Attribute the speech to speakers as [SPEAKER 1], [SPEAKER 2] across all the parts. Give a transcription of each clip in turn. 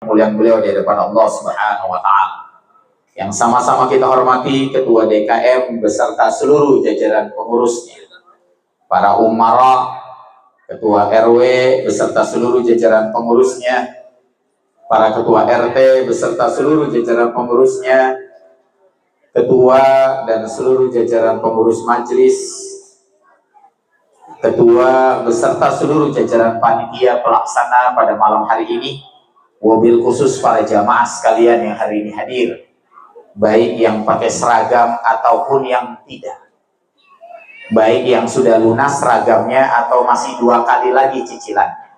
[SPEAKER 1] kemuliaan beliau di hadapan Allah Subhanahu wa taala. Yang sama-sama kita hormati Ketua DKM beserta seluruh jajaran pengurusnya, para umara, Ketua RW beserta seluruh jajaran pengurusnya, para Ketua RT beserta seluruh jajaran pengurusnya, Ketua dan seluruh jajaran pengurus majelis, Ketua beserta seluruh jajaran panitia pelaksana pada malam hari ini, wabil khusus para jamaah sekalian yang hari ini hadir, baik yang pakai seragam ataupun yang tidak, baik yang sudah lunas seragamnya atau masih 2 kali lagi cicilannya.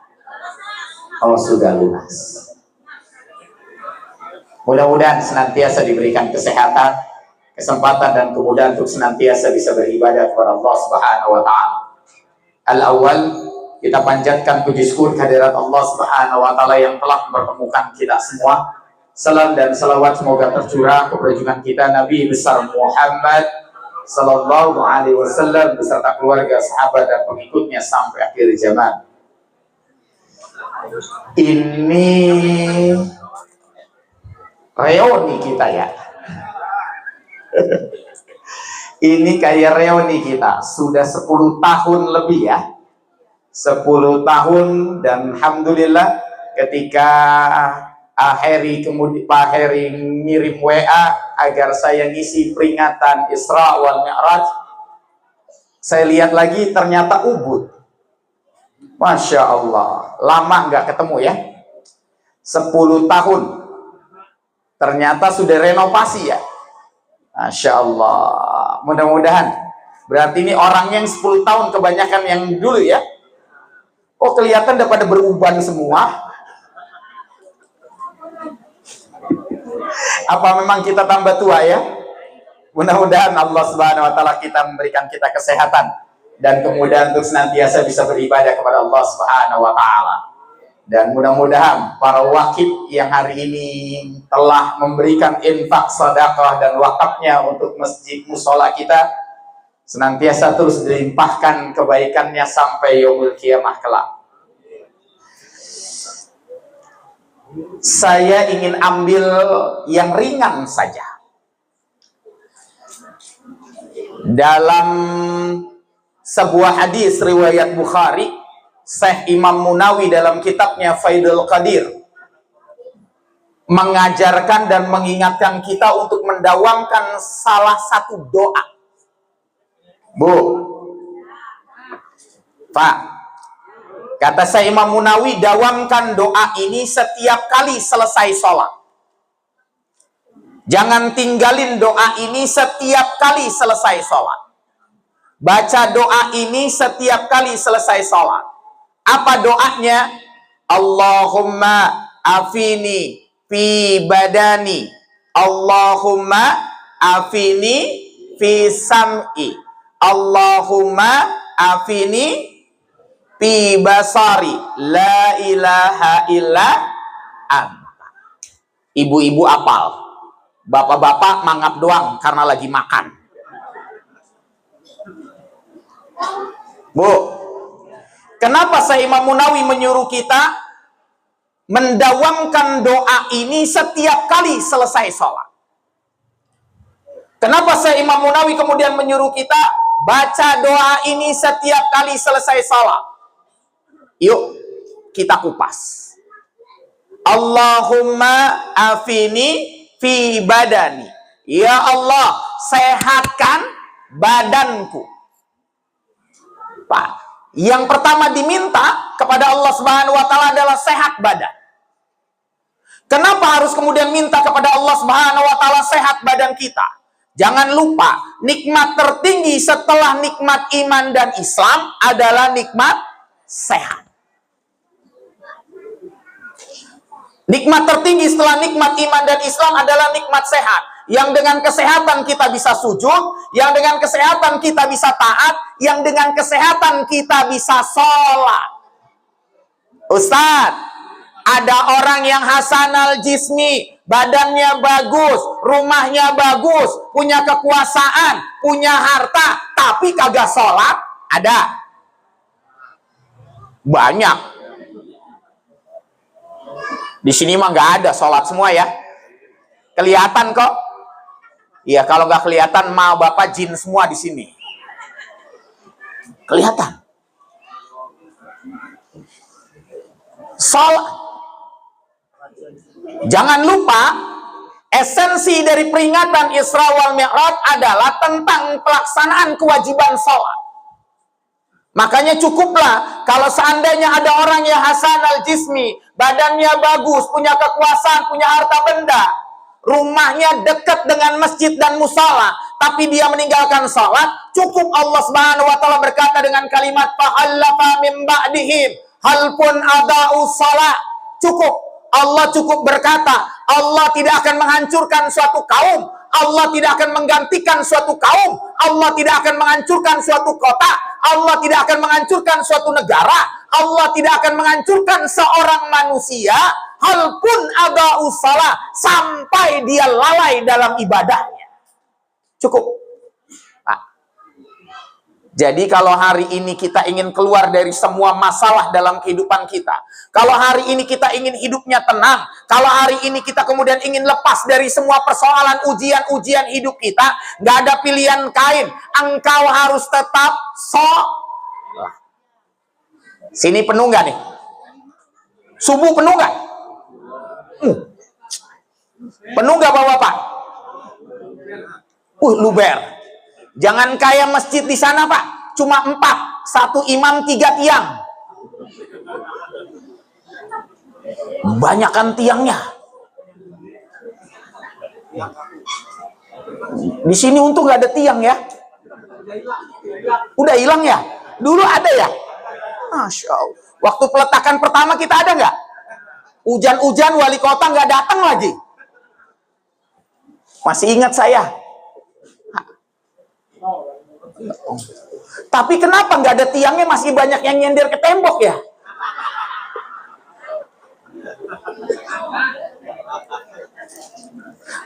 [SPEAKER 1] Oh, sudah lunas. Mudah-mudahan senantiasa diberikan kesehatan, kesempatan dan kemudahan untuk senantiasa bisa beribadah kepada Allah Subhanahu wa taala. Al-awwal, kita panjatkan puji syukur kehadirat Allah Subhanahu wa taala yang telah mempertemukan kita semua. Salam dan salawat semoga tercurah kepada junjungan kita Nabi besar Muhammad sallallahu alaihi wasallam beserta keluarga, sahabat dan pengikutnya sampai akhir zaman. Ini reuni kita ya. Ini kayak reuni kita sudah 10 tahun lebih ya. 10 tahun dan alhamdulillah ketika Pak Heri ngirim WA agar saya ngisi peringatan Isra wal Mi'raj. Saya lihat lagi ternyata Ubud. Masya Allah, lama nggak ketemu ya. 10 tahun. Ternyata sudah renovasi ya. Masya Allah. Mudah-mudahan. Berarti ini orangnya yang 10 tahun kebanyakan yang dulu ya. Oh, kelihatan udah pada beruban semua. Apa memang kita tambah tua ya? Mudah-mudahan Allah Subhanahu wa taala memberikan kita kesehatan dan kemudahan untuk senantiasa bisa beribadah kepada Allah Subhanahu wa taala. Dan mudah-mudahan para wakil yang hari ini telah memberikan infak, sedekah dan wakafnya untuk masjid mushola kita senantiasa terus dilimpahkan kebaikannya sampai yaumul kiamah kelak. Saya ingin ambil yang ringan saja. Dalam sebuah hadis riwayat Bukhari, Syekh Imam Munawi dalam kitabnya Faidul Qadir mengajarkan dan mengingatkan kita untuk mendawamkan salah satu doa. Bu, Pak, kata saya Imam Munawi, dawamkan doa ini setiap kali selesai sholat. Jangan tinggalin doa ini setiap kali selesai sholat. Baca doa ini setiap kali selesai sholat. Apa doanya? Allahumma afini fi badani, Allahumma afini fi sam'i, Allahumma afini fi basari, la ilaha illa anta. Ibu-ibu apal, bapak-bapak mangap doang karena lagi makan. Bu, kenapa saya Imam Munawi menyuruh kita mendawamkan doa ini setiap kali selesai sholat? Kenapa saya Imam Munawi kemudian menyuruh kita baca doa ini setiap kali selesai sholat? Yuk kita kupas. Allahumma afini fi badani, ya Allah sehatkan badanku. Pak, yang pertama diminta kepada Allah Subhanahu wa taala adalah sehat badan. Kenapa harus kemudian minta kepada Allah Subhanahu wa taala sehat badan kita? Jangan lupa, nikmat tertinggi setelah nikmat iman dan Islam adalah nikmat sehat. Nikmat tertinggi setelah nikmat iman dan Islam adalah nikmat sehat. Yang dengan kesehatan kita bisa sujud, yang dengan kesehatan kita bisa taat, yang dengan kesehatan kita bisa sholat. Ustadz, ada orang yang hasanal jismi, badannya bagus, rumahnya bagus, punya kekuasaan, punya harta, tapi kagak sholat? Ada. Banyak. Di sini mah nggak ada sholat semua ya. Kelihatan kok. Iya, kalau nggak kelihatan, ma bapak jin semua di sini. Kelihatan. Sholat. Jangan lupa, esensi dari peringatan Isra wal Mi'raj adalah tentang pelaksanaan kewajiban sholat. Makanya cukuplah kalau seandainya ada orang yang hasan al-jismi, badannya bagus, punya kekuasaan, punya harta benda, rumahnya dekat dengan masjid dan musala, tapi dia meninggalkan sholat, cukup Allah Subhanahu wa taala berkata dengan kalimat fahallafa min ba'dihim halpun adau shalah. Cukup. Allah cukup berkata, Allah tidak akan menghancurkan suatu kaum, Allah tidak akan menggantikan suatu kaum, Allah tidak akan menghancurkan suatu kota, Allah tidak akan menghancurkan suatu negara, Allah tidak akan menghancurkan seorang manusia, halpun adau shalah, sampai dia lalai dalam ibadahnya. Cukup. Jadi kalau hari ini kita ingin keluar dari semua masalah dalam kehidupan kita, kalau hari ini kita ingin hidupnya tenang, kalau hari ini kita kemudian ingin lepas dari semua persoalan ujian-ujian hidup kita, nggak ada pilihan kain, engkau harus tetap sholat. Sini penuh nggak nih? Subuh penuh nggak? Penuh nggak bapak-bapak? Luber. Jangan kayak masjid di sana, Pak. Cuma 4. 1 imam 3 tiang. Banyakan tiangnya. Di sini untung nggak ada tiang ya. Udah hilang ya? Dulu ada ya? Masya Allah. Waktu peletakan pertama kita ada nggak? Hujan-hujan wali kota nggak datang lagi. Masih ingat saya. Tapi kenapa nggak ada tiangnya, masih banyak yang nyender ke tembok ya?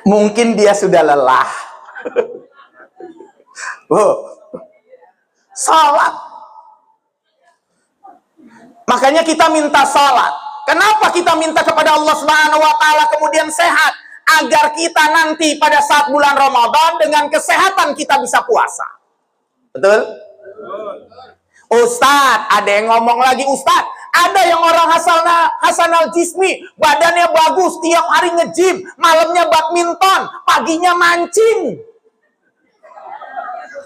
[SPEAKER 1] Mungkin dia sudah lelah. Salat. Makanya kita minta salat. Kenapa kita minta kepada Allah Subhanahu wa taala kemudian sehat? Agar kita nanti pada saat bulan Ramadan dengan kesehatan kita bisa puasa. Betul? Ustadz, ada yang ngomong lagi, Ustadz, ada yang orang hasan al-jismi, badannya bagus, tiap hari nge-gym, malamnya badminton, paginya mancing.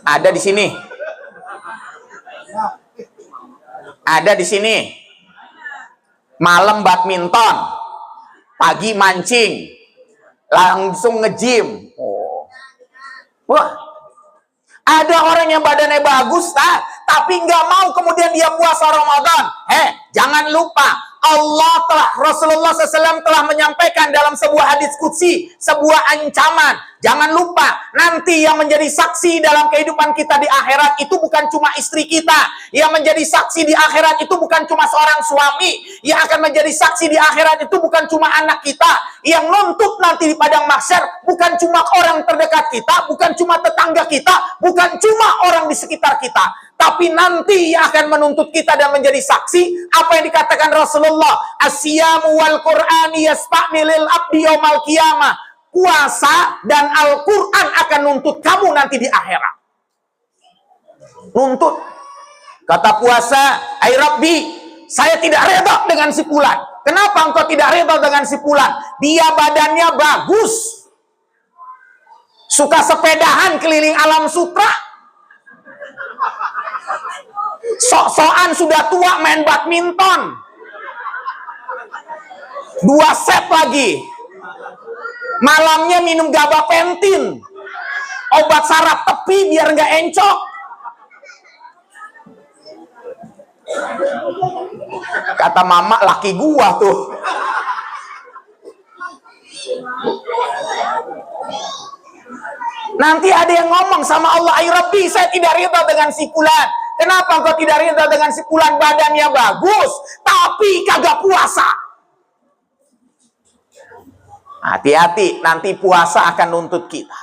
[SPEAKER 1] Ada di sini. Ada di sini. Malam badminton, pagi mancing, langsung nge-gym. Wah. Ada orang yang badannya bagus, tapi nggak mau kemudian dia puasa Ramadan. Jangan lupa, Rasulullah SAW telah menyampaikan dalam sebuah hadis qudsi, sebuah ancaman. Jangan lupa, nanti yang menjadi saksi dalam kehidupan kita di akhirat itu bukan cuma istri kita. Yang menjadi saksi di akhirat itu bukan cuma seorang suami. Yang akan menjadi saksi di akhirat itu bukan cuma anak kita. Yang nuntut nanti di padang mahsyar bukan cuma orang terdekat kita, bukan cuma tetangga kita, bukan cuma orang di sekitar kita. Tapi nanti yang akan menuntut kita dan menjadi saksi, apa yang dikatakan Rasulullah, as-siyamu wal qur'ani yasfa'ni lil abdi yaumal qiyamah. Puasa dan Al-Quran akan nuntut kamu nanti di akhirat. Nuntut. Kata puasa, ay Rabbi, saya tidak reda dengan si fulan. Kenapa engkau tidak reda dengan si fulan? Dia badannya bagus, suka sepedahan keliling alam sutra, sok-sokan sudah tua main badminton, 2 set lagi. Malamnya minum gabapentin, obat saraf tepi biar nggak encok. Kata mama, laki gua tuh. Nanti ada yang ngomong sama Allah, ay Rabbi, saya tidak ridha dengan si fulan. Kenapa engkau tidak ridha dengan si fulan? Badannya bagus, tapi kagak puasa. Hati-hati, nanti puasa akan nuntut kita.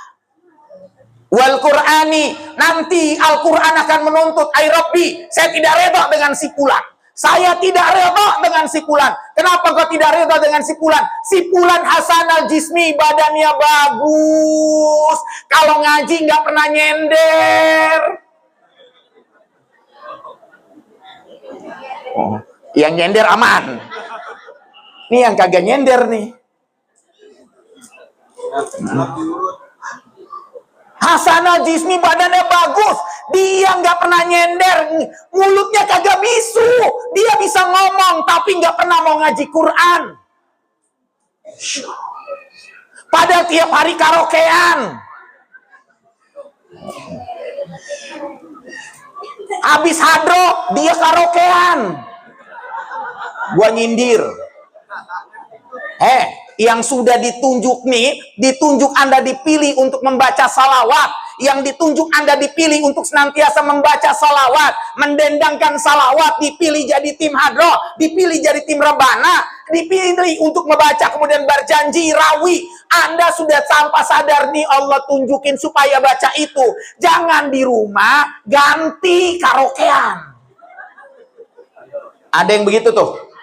[SPEAKER 1] Wal Qur'ani, nanti Al-Quran akan menuntut, ay Rabbi, saya tidak reda dengan si fulan. Saya tidak rela dengan si fulan. Kenapa kau tidak rela dengan si fulan? Si fulan hasanal jismi, badannya bagus. Kalau ngaji nggak pernah nyender. Oh, yang nyender aman. Nih yang kagak nyender nih. Hasanah jismi, badannya bagus, dia nggak pernah nyender, mulutnya kagak bisu, dia bisa ngomong tapi nggak pernah mau ngaji Quran. Padahal tiap hari karaokean. Habis hadro dia karaokean. Gua nyindir. Yang sudah ditunjuk nih, ditunjuk Anda dipilih untuk membaca salawat, yang ditunjuk Anda dipilih untuk senantiasa membaca salawat, mendendangkan salawat, dipilih jadi tim hadroh, dipilih jadi tim rebana, dipilih untuk membaca, kemudian berjanji rawi. Anda sudah tanpa sadar nih Allah tunjukin supaya baca itu. Jangan di rumah ganti karaokean. Ada yang begitu tuh.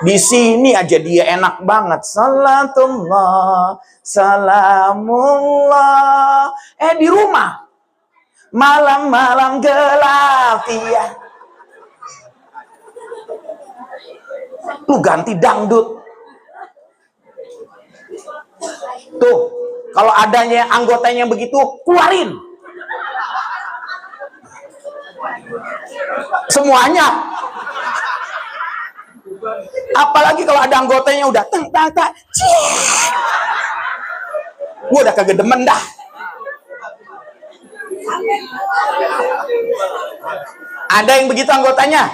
[SPEAKER 1] Di sini aja dia enak banget. Salatullah, salamullah. Di rumah malam-malam gelap ya. Lu ganti dangdut. Tuh, kalau adanya anggotanya begitu, keluarin. Semuanya. Apalagi kalau ada anggotanya udah teng teng teng, gue udah kagak demen dah. Ada yang begitu anggotanya,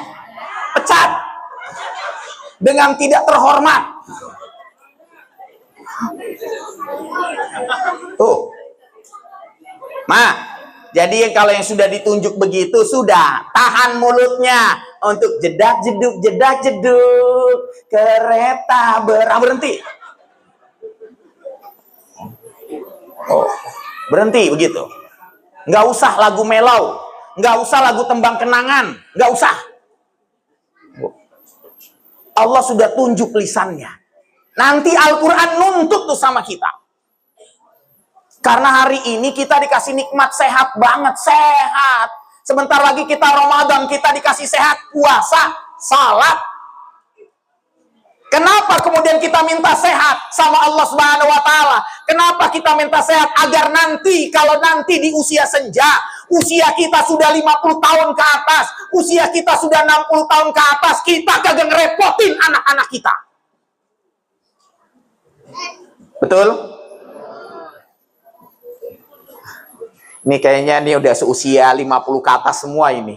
[SPEAKER 1] pecat dengan tidak terhormat. Tuh, jadi kalau yang sudah ditunjuk begitu, sudah tahan mulutnya untuk jedak jeduk kereta berhenti. Oh, berhenti begitu. Nggak usah lagu melau, nggak usah lagu tembang kenangan, nggak usah. Allah sudah tunjuk lisannya. Nanti Al-Quran nuntut tuh sama kita. Karena hari ini kita dikasih nikmat sehat banget, sehat. Sebentar lagi kita Ramadan, kita dikasih sehat, puasa, salat. Kenapa kemudian kita minta sehat sama Allah Subhanahu wa Ta'ala? Kenapa kita minta sehat? Agar nanti, kalau nanti di usia senja, usia kita sudah 50 tahun ke atas, usia kita sudah 60 tahun ke atas, kita kagak ngerepotin anak-anak kita. Betul? Ini kayaknya nih udah seusia 50 ke atas semua ini.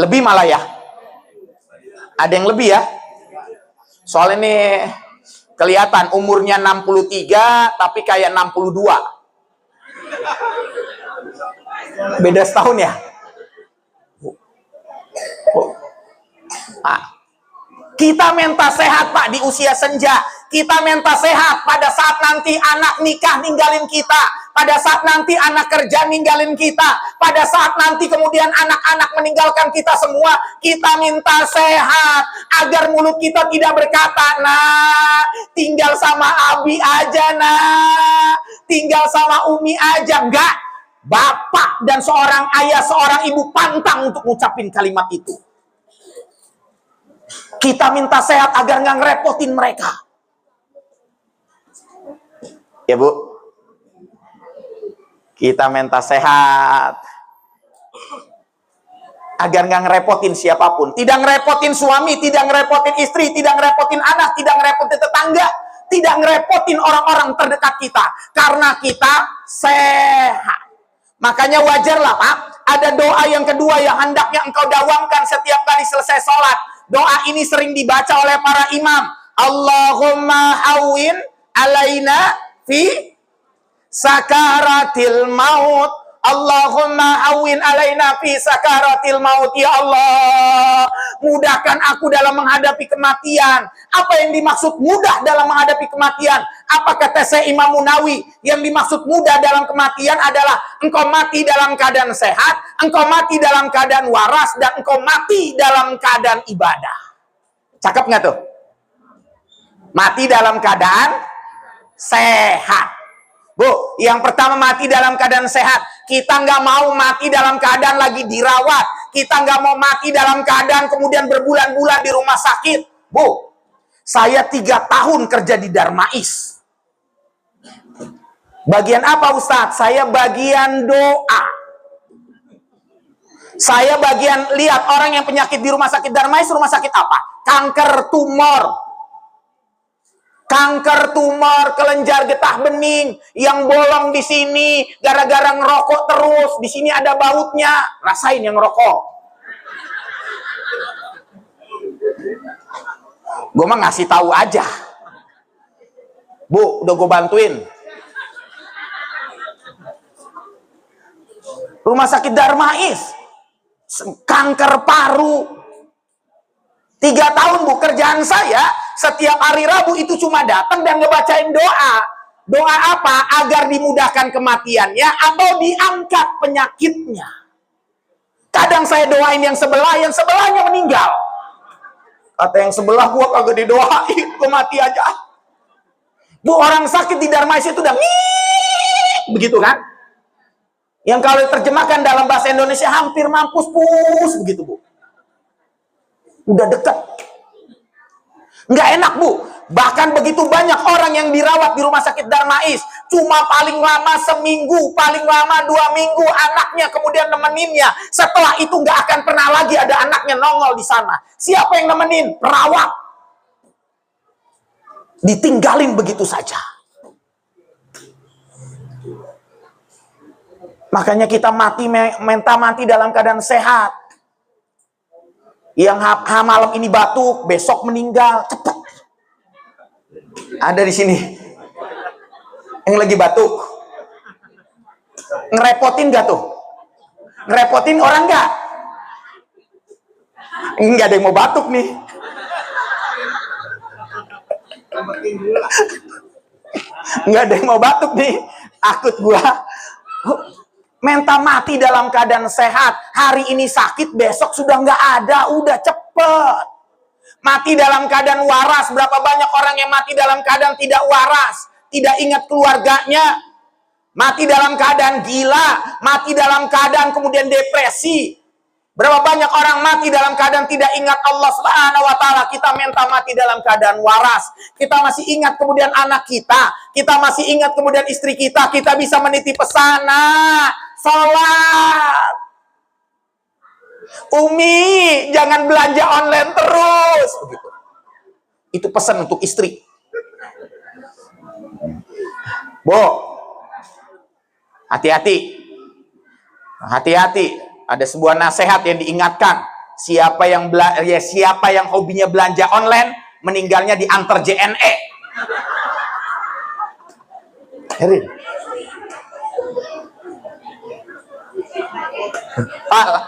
[SPEAKER 1] Lebih malah ya. Ada yang lebih ya. Soalnya ini kelihatan umurnya 63 tapi kayak 62. Beda setahun ya. Kita minta sehat Pak di usia senja. Kita minta sehat pada saat nanti anak nikah ninggalin kita. Pada saat nanti anak kerja ninggalin kita. Pada saat nanti kemudian anak-anak meninggalkan kita semua. Kita minta sehat. Agar mulut kita tidak berkata, nah, tinggal sama Abi aja, nah. Tinggal sama Umi aja. Enggak. Bapak dan seorang ayah, seorang ibu pantang untuk ngucapin kalimat itu. Kita minta sehat agar nggak ngerepotin mereka. Ya Bu, kita minta sehat agar nggak ngerepotin siapapun. Tidak ngerepotin suami, tidak ngerepotin istri, tidak ngerepotin anak, tidak ngerepotin tetangga, tidak ngerepotin orang-orang terdekat kita. Karena kita sehat. Makanya wajarlah Pak, ada doa yang kedua yang hendaknya engkau dawamkan setiap kali selesai sholat. Doa ini sering dibaca oleh para imam. Allahumma hawin alaina fi sakaratil maut. Allahumma hawin alaina fi sakaratil maut. Ya Allah, mudahkan aku dalam menghadapi kematian. Apa yang dimaksud mudah dalam menghadapi kematian? Apa kata saya Imam Munawi? Yang dimaksud mudah dalam kematian adalah engkau mati dalam keadaan sehat, engkau mati dalam keadaan waras, dan engkau mati dalam keadaan ibadah. Cakep nggak tuh? Mati dalam keadaan sehat. Bu, yang pertama mati dalam keadaan sehat. Kita nggak mau mati dalam keadaan lagi dirawat. Kita nggak mau mati dalam keadaan kemudian berbulan-bulan di rumah sakit. Bu, saya 3 tahun kerja di Darmais. Bagian apa Ustadz? Saya bagian doa. Saya bagian lihat orang yang penyakit di rumah sakit Darmais. Rumah sakit apa? Kanker tumor. Kanker tumor, kelenjar getah bening yang bolong di sini gara-gara ngerokok terus. Di sini ada bautnya. Rasain yang ngerokok. Gue mah ngasih tahu aja. Bu, udah gue bantuin. Rumah sakit Darmais, kanker paru. 3 tahun Bu, kerjaan saya setiap hari Rabu itu cuma datang dan ngebacain doa. Doa apa? Agar dimudahkan kematiannya atau diangkat penyakitnya. Kadang saya doain yang sebelahnya meninggal. Kata yang sebelah, gua kagak didoain, gua mati aja. Bu, orang sakit di Darmais itu udah begitu kan? Yang kalau diterjemahkan dalam bahasa Indonesia hampir mampus pus begitu Bu. Udah deket. Nggak enak Bu. Bahkan begitu banyak orang yang dirawat di rumah sakit Darmais. Cuma paling lama seminggu, paling lama 2 minggu anaknya kemudian nemeninnya. Setelah itu nggak akan pernah lagi ada anaknya nongol di sana. Siapa yang nemenin? Perawat. Ditinggalin begitu saja. Makanya kita minta mati dalam keadaan sehat. Yang malam ini batuk, besok meninggal, cepet. Ada di sini yang lagi batuk. Ngerepotin gak tuh? Ngerepotin orang gak? Nggak ada yang mau batuk nih. Nggak ada yang mau batuk nih. Takut gua. Minta mati dalam keadaan sehat. Hari ini sakit, besok sudah nggak ada. Udah cepet. Mati dalam keadaan waras. Berapa banyak orang yang mati dalam keadaan tidak waras. Tidak ingat keluarganya. Mati dalam keadaan gila. Mati dalam keadaan kemudian depresi. Berapa banyak orang mati dalam keadaan tidak ingat Allah Subhanahu wa Ta'ala. Kita minta mati dalam keadaan waras. Kita masih ingat kemudian anak kita. Kita masih ingat kemudian istri kita. Kita bisa menitip pesan. Salat. Umi, jangan belanja online terus. Begitu. Itu pesan untuk istri. Bu, hati-hati. Hati-hati. Ada sebuah nasihat yang diingatkan. Siapa yang hobinya belanja online, meninggalnya diantar JNE. Herin.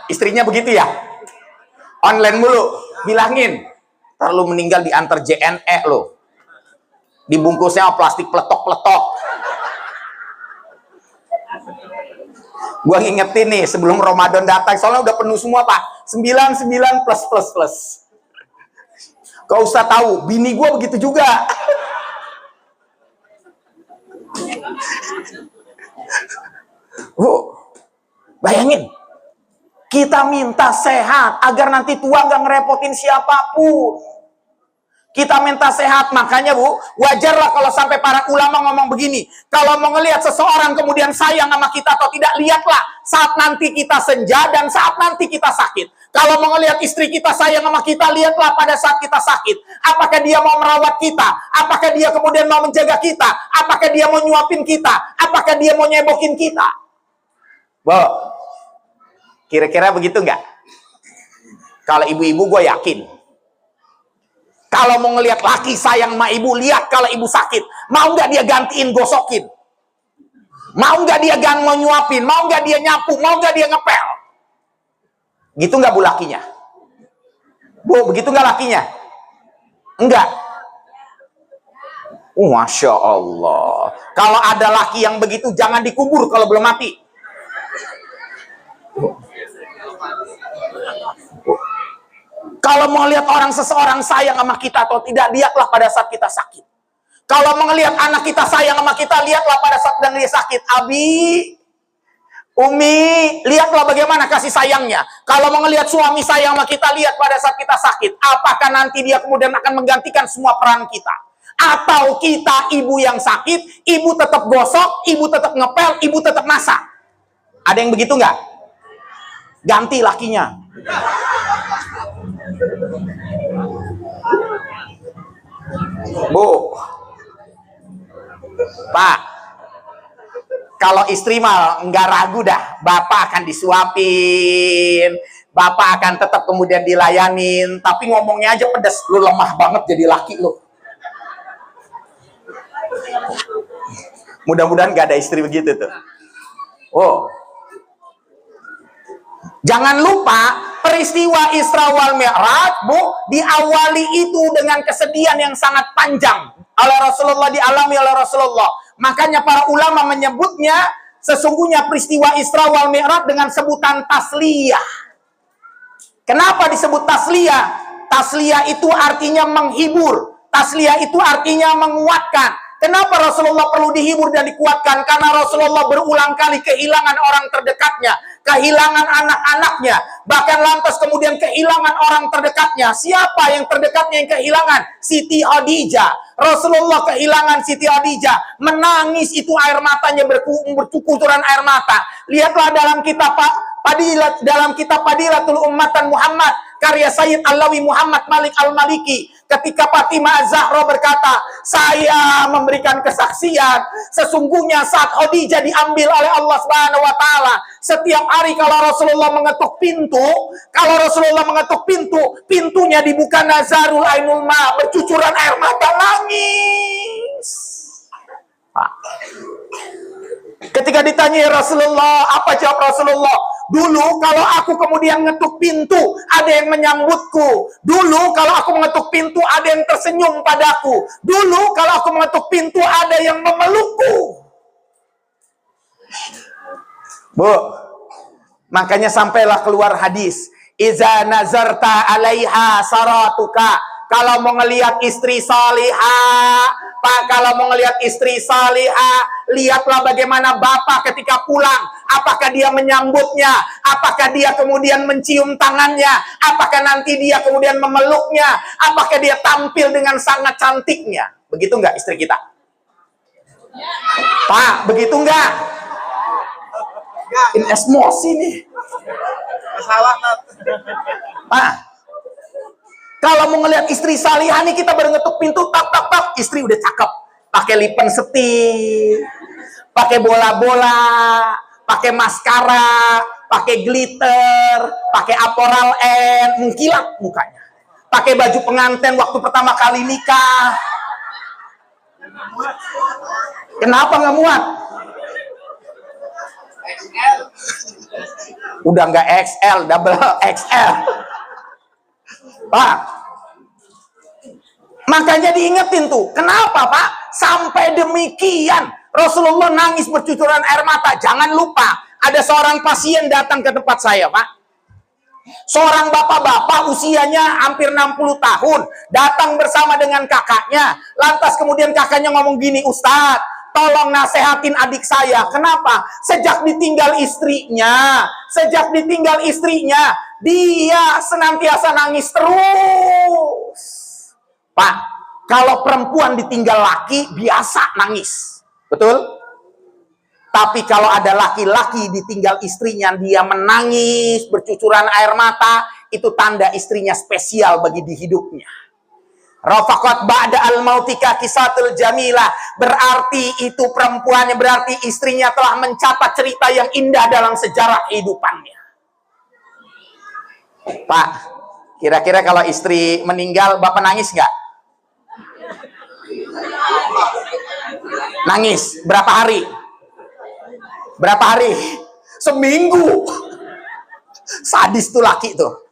[SPEAKER 1] Istrinya begitu ya? Online mulu. Bilangin. Ntar lu meninggal diantar JNE lo. Dibungkusnya plastik peletok-peletok. Gua ngingetin nih sebelum Ramadan datang. Soalnya udah penuh semua Pak. 99 plus. Kau usah tahu. Bini gua begitu juga. Bayangin. Kita minta sehat agar nanti tua nggak ngerepotin siapapun. Kita minta sehat, makanya Bu, wajarlah kalau sampai para ulama ngomong begini. Kalau mau ngelihat seseorang kemudian sayang sama kita atau tidak, lihatlah saat nanti kita senja dan saat nanti kita sakit. Kalau mau ngelihat istri kita sayang sama kita, lihatlah pada saat kita sakit. Apakah dia mau merawat kita? Apakah dia kemudian mau menjaga kita? Apakah dia mau nyuapin kita? Apakah dia mau nyebokin kita? Bu, kira-kira begitu nggak? Kalau ibu-ibu gue yakin. Kalau mau ngelihat laki sayang sama ibu, lihat kalau ibu sakit. Mau nggak dia gantiin gosokin? Mau nggak dia mau nyuapin? Mau nggak dia nyapu? Mau nggak dia ngepel? Gitu nggak Bu lakinya? Bu, begitu nggak lakinya? Enggak. Masya Allah. Kalau ada laki yang begitu, jangan dikubur kalau belum mati. Kalau mau lihat seseorang sayang sama kita atau tidak, lihatlah pada saat kita sakit. Kalau mau lihat anak kita sayang sama kita, lihatlah pada saat dia sakit. Abi, Umi, lihatlah bagaimana kasih sayangnya. Kalau mau ngelihat suami sayang sama kita, lihat pada saat kita sakit. Apakah nanti dia kemudian akan menggantikan semua peran kita? Atau kita ibu yang sakit, ibu tetap gosok, ibu tetap ngepel, ibu tetap masak? Ada yang begitu nggak? Ganti lakinya. Bu, Pak, kalau istri mah nggak ragu dah, bapak akan disuapin, bapak akan tetap kemudian dilayanin, tapi ngomongnya aja pedes. Lu lemah banget jadi laki lu. Mudah-mudahan nggak ada istri begitu tuh. Oh, jangan lupa peristiwa Isra wal Mi'raj, Bu, diawali itu dengan kesedihan yang sangat panjang oleh Rasulullah, dialami oleh Rasulullah. Makanya para ulama menyebutnya sesungguhnya peristiwa Isra wal Mi'raj dengan sebutan tasliyah. Kenapa disebut tasliyah? Tasliyah itu artinya menghibur. Tasliyah itu artinya menguatkan. Kenapa Rasulullah perlu dihibur dan dikuatkan? Karena Rasulullah berulang kali kehilangan orang terdekatnya, kehilangan anak-anaknya, bahkan lantas kemudian kehilangan orang terdekatnya. Siapa yang terdekatnya yang kehilangan? Siti Khadijah. Rasulullah kehilangan Siti Khadijah, menangis itu air matanya bercucuran air mata. Lihatlah dalam kitab Fadilatul Ummatan Muhammad karya Sayyid Alawi Muhammad Malik Al-Maliki, ketika Fatimah Az-Zahra berkata, saya memberikan kesaksian sesungguhnya saat Khadijah diambil oleh Allah Subhanahu wa taala, setiap hari kalau Rasulullah mengetuk pintu, pintunya dibuka nazarul ainul ma, bercucuran air mata, nangis. Ketika ditanya Rasulullah, apa jawab Rasulullah? Dulu kalau aku kemudian ngetuk pintu, ada yang menyambutku. Dulu kalau aku mengetuk pintu, ada yang tersenyum padaku. Dulu kalau aku mengetuk pintu, ada yang memelukku. Bu, makanya sampailah keluar hadis, iza nazarta alaiha saratuka. Kalau mau ngelihat istri salihah, Pak, kalau mau ngelihat istri salihah, lihatlah bagaimana bapak ketika pulang. Apakah dia menyambutnya? Apakah dia kemudian mencium tangannya? Apakah nanti dia kemudian memeluknya? Apakah dia tampil dengan sangat cantiknya? Begitu nggak istri kita? Pak, begitu nggak? Ini emosi nih.
[SPEAKER 2] Masalah.
[SPEAKER 1] Pak, kalau mau ngelihat istri salihah nih, kita baru ngetuk pintu, tak, istri udah cakep. Pakai lipen setir, pakai bola-bola, pakai maskara, pakai glitter, pakai Aporal N, mengkilat mukanya. Pakai baju pengantin waktu pertama kali nikah. Kenapa nggak muat?
[SPEAKER 2] XL.
[SPEAKER 1] Udah nggak XL, double XL. Pak, makanya diingetin tuh. Kenapa, Pak? Sampai demikian Rasulullah nangis bercucuran air mata. Jangan lupa, ada seorang pasien datang ke tempat saya, Pak. Seorang bapak-bapak usianya hampir 60 tahun. Datang bersama dengan kakaknya. Lantas kemudian kakaknya ngomong gini, Ustadz, tolong nasehatin adik saya. Kenapa? Sejak ditinggal istrinya, dia senantiasa nangis terus. Pak, kalau perempuan ditinggal laki, biasa nangis. Betul? Tapi kalau ada laki-laki ditinggal istrinya, dia menangis, bercucuran air mata, itu tanda istrinya spesial bagi di hidupnya. Rafaqat ba'da al-mautika kisatul jamilah. Berarti itu perempuannya, berarti istrinya telah mencatat cerita yang indah dalam sejarah kehidupannya. Pak, kira-kira kalau istri meninggal, Bapak nangis nggak? Nangis. Berapa hari? Seminggu. Sadis tuh laki tuh.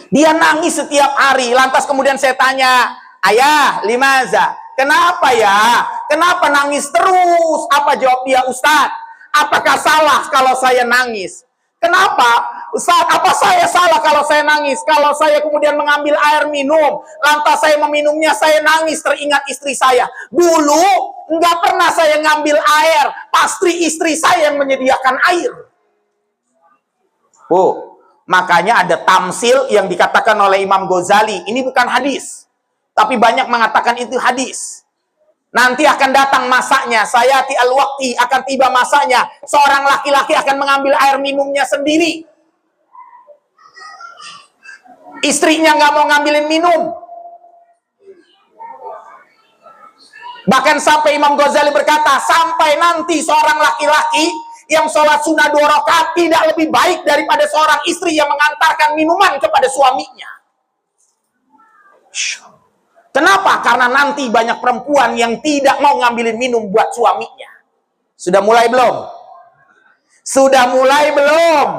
[SPEAKER 1] Dia nangis setiap hari. Lantas kemudian saya tanya, Ayah, limaza? Kenapa ya? Kenapa nangis terus? Apa jawab dia, Ustaz? Apakah salah kalau saya nangis? Kenapa? Ustaz, apa saya salah kalau saya nangis? Kalau saya kemudian mengambil air minum, lantas saya meminumnya, saya nangis teringat istri saya. Dulu, nggak pernah saya ngambil air. Pasti istri saya yang menyediakan air. Oh, makanya ada tamsil yang dikatakan oleh Imam Ghazali. Ini bukan hadis. Tapi banyak mengatakan itu hadis. Nanti akan datang masanya, sayati al-waqti, akan tiba masanya. Seorang laki-laki akan mengambil air minumnya sendiri. Istrinya nggak mau ngambilin minum. Bahkan sampai Imam Ghazali berkata, sampai nanti seorang laki-laki yang sholat sunnah 2 rakaat tidak lebih baik daripada seorang istri yang mengantarkan minuman kepada suaminya. Kenapa? Karena nanti banyak perempuan yang tidak mau ngambilin minum buat suaminya. Sudah mulai belum? Sudah mulai belum?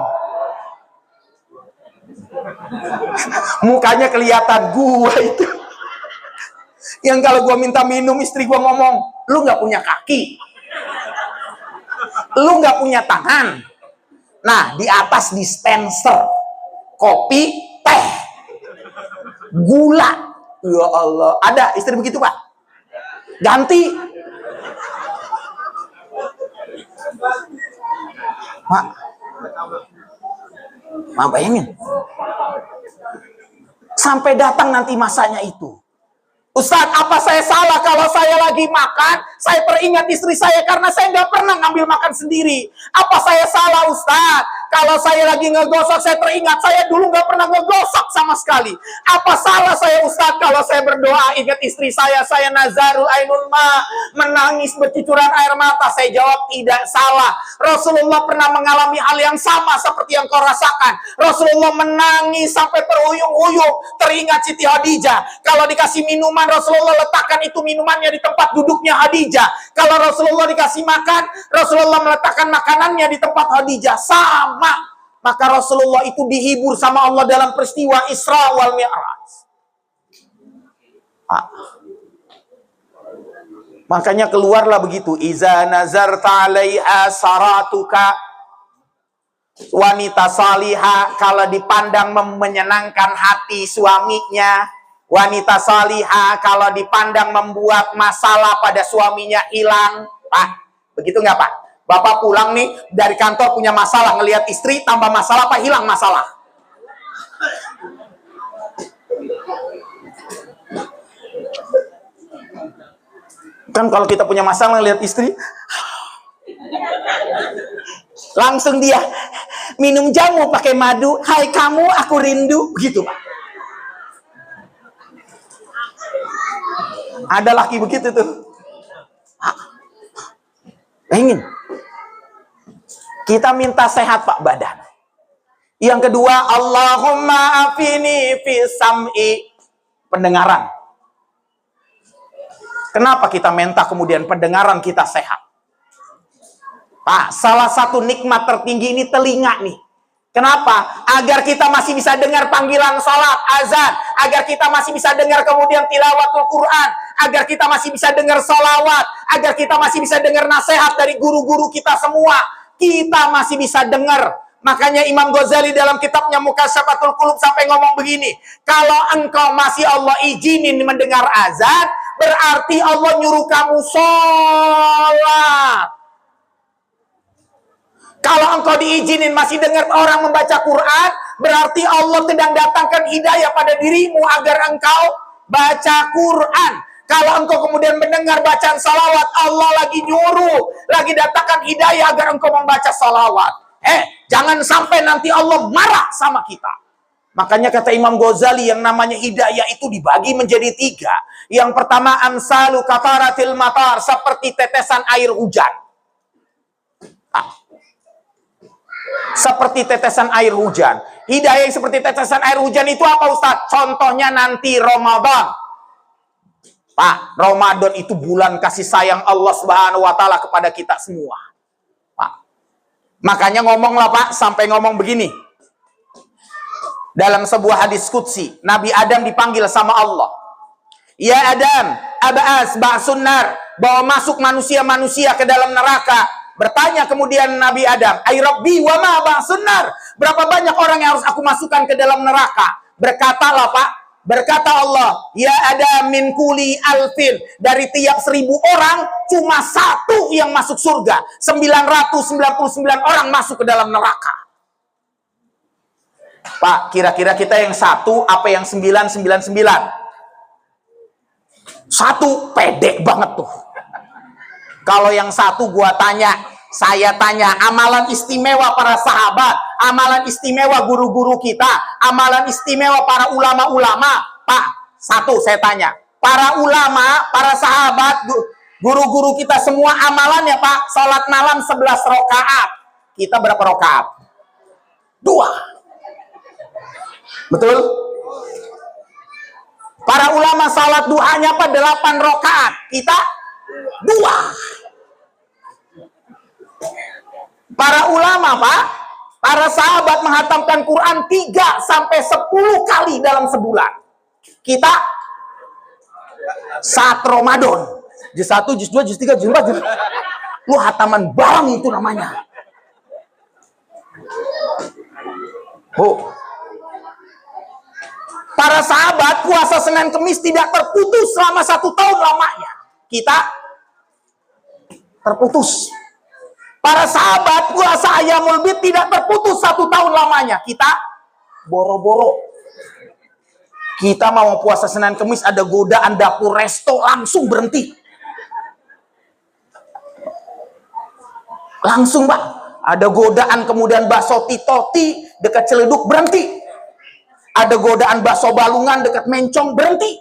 [SPEAKER 1] Mukanya kelihatan gua itu. Yang kalau gua minta minum, istri gua ngomong, lu nggak punya kaki, lu nggak punya tangan. Nah, di atas dispenser kopi, teh, gula. Ya Allah, ada istri begitu, Pak? Ganti. Mak bayangin. Sampai datang nanti masanya itu. Ustadz, apa saya salah kalau saya lagi makan, saya teringat istri saya karena saya nggak pernah ngambil makan sendiri? Apa saya salah, Ustadz? Kalau saya lagi ngegosok, saya teringat saya dulu nggak pernah ngegosok sama sekali. Apa salah saya, Ustadz, kalau saya berdoa ingat istri saya nazarul ainul ma, menangis bercucuran air mata? Saya jawab tidak salah. Rasulullah pernah mengalami hal yang sama seperti yang kau rasakan. Rasulullah menangis sampai terhuyung-huyung, teringat Siti Khadijah. Kalau dikasih minuman, Rasulullah letakkan itu minumannya di tempat duduknya Khadijah. Kalau Rasulullah dikasih makan, Rasulullah meletakkan makanannya di tempat Khadijah. Sama. Maka Rasulullah itu dihibur sama Allah dalam peristiwa Isra wal Mi'raj. Makanya keluarlah begitu. Iza nazarta 'alaiha saratuka. Wanita salihah kalau dipandang menyenangkan hati suaminya. Wanita salihah kalau dipandang membuat masalah pada suaminya hilang. Pak, begitu nggak Pak? Bapak pulang nih dari kantor punya masalah, ngelihat istri tambah masalah, apa hilang masalah? Kan kalau kita punya masalah ngelihat istri, langsung dia minum jamu pakai madu. Hai kamu, aku rindu, begitu Pak. Ada laki begitu tuh. Ingin. Kita minta sehat Pak badan. Yang kedua, Allahumma afini fi sam'i, pendengaran. Kenapa kita minta kemudian pendengaran kita sehat? Pak, salah satu nikmat tertinggi ini telinga nih. Kenapa? Agar kita masih bisa dengar panggilan salat, azan, agar kita masih bisa dengar kemudian tilawatul Quran, agar kita masih bisa dengar salawat, agar kita masih bisa dengar nasihat dari guru-guru kita semua. Kita masih bisa dengar. Makanya Imam Ghazali dalam kitabnya Mukasyafatul Qulub sampai ngomong begini, kalau engkau masih Allah izinin mendengar azan, berarti Allah nyuruh kamu sholat. Kalau engkau diizinin masih dengar orang membaca Quran, berarti Allah sedang datangkan hidayah pada dirimu agar engkau baca Quran. Kalau engkau kemudian mendengar bacaan salawat, Allah lagi nyuruh, lagi datangkan hidayah agar engkau membaca salawat. Jangan sampai nanti Allah marah sama kita. Makanya kata Imam Ghazali, yang namanya hidayah itu dibagi menjadi 3. Yang pertama, amsalu qataratil matar, seperti tetesan air hujan. Seperti tetesan air hujan. Hidayah yang seperti tetesan air hujan itu apa Ustaz? Contohnya nanti Ramadan. Pak, Ramadan itu bulan kasih sayang Allah Subhanahu wa taala kepada kita semua. Pak. Makanya ngomonglah Pak, sampai ngomong begini. Dalam sebuah hadis qudsi, Nabi Adam dipanggil sama Allah. Ya Adam, aba'as ba'sun nar, bahwa masuk manusia-manusia ke dalam neraka. Bertanya kemudian Nabi Adam, ay rabbi wa ma ba'sun nar, berapa banyak orang yang harus aku masukkan ke dalam neraka? Berkatalah Pak, berkata Allah, ya Adam min kuli alfin, dari tiap 1000 orang cuma 1 yang masuk surga, 999 orang masuk ke dalam neraka. Pak, kira-kira kita yang 1 apa yang 999? 1 pede banget tuh. Kalau yang 1 saya tanya, amalan istimewa para sahabat, amalan istimewa guru-guru kita, amalan istimewa para ulama-ulama. Pak, 1 saya tanya, para ulama, para sahabat, guru-guru kita semua amalannya Pak, salat malam 11 rakaat. Kita berapa rakaat? 2. Betul? Para ulama salat duhanya Pak 8 rakaat. Kita 2. Para ulama Pak, para sahabat menghatamkan Quran 3 sampai 10 kali dalam sebulan. Kita saat Ramadan juz 1, juz 2, juz 3, juz 4, juz... Lu hataman barang itu namanya. Para sahabat puasa Senin Kemis tidak terputus selama 1 tahun lamanya. Kita terputus. Para sahabat puasa Ayyamul Bid tidak terputus 1 tahun lamanya. Kita boro-boro. Kita mau puasa Senin Kemis ada godaan dapur resto langsung berhenti. Langsung Pak. Ada godaan kemudian bakso Titoti dekat Ciledug berhenti. Ada godaan bakso Balungan dekat Mencong berhenti.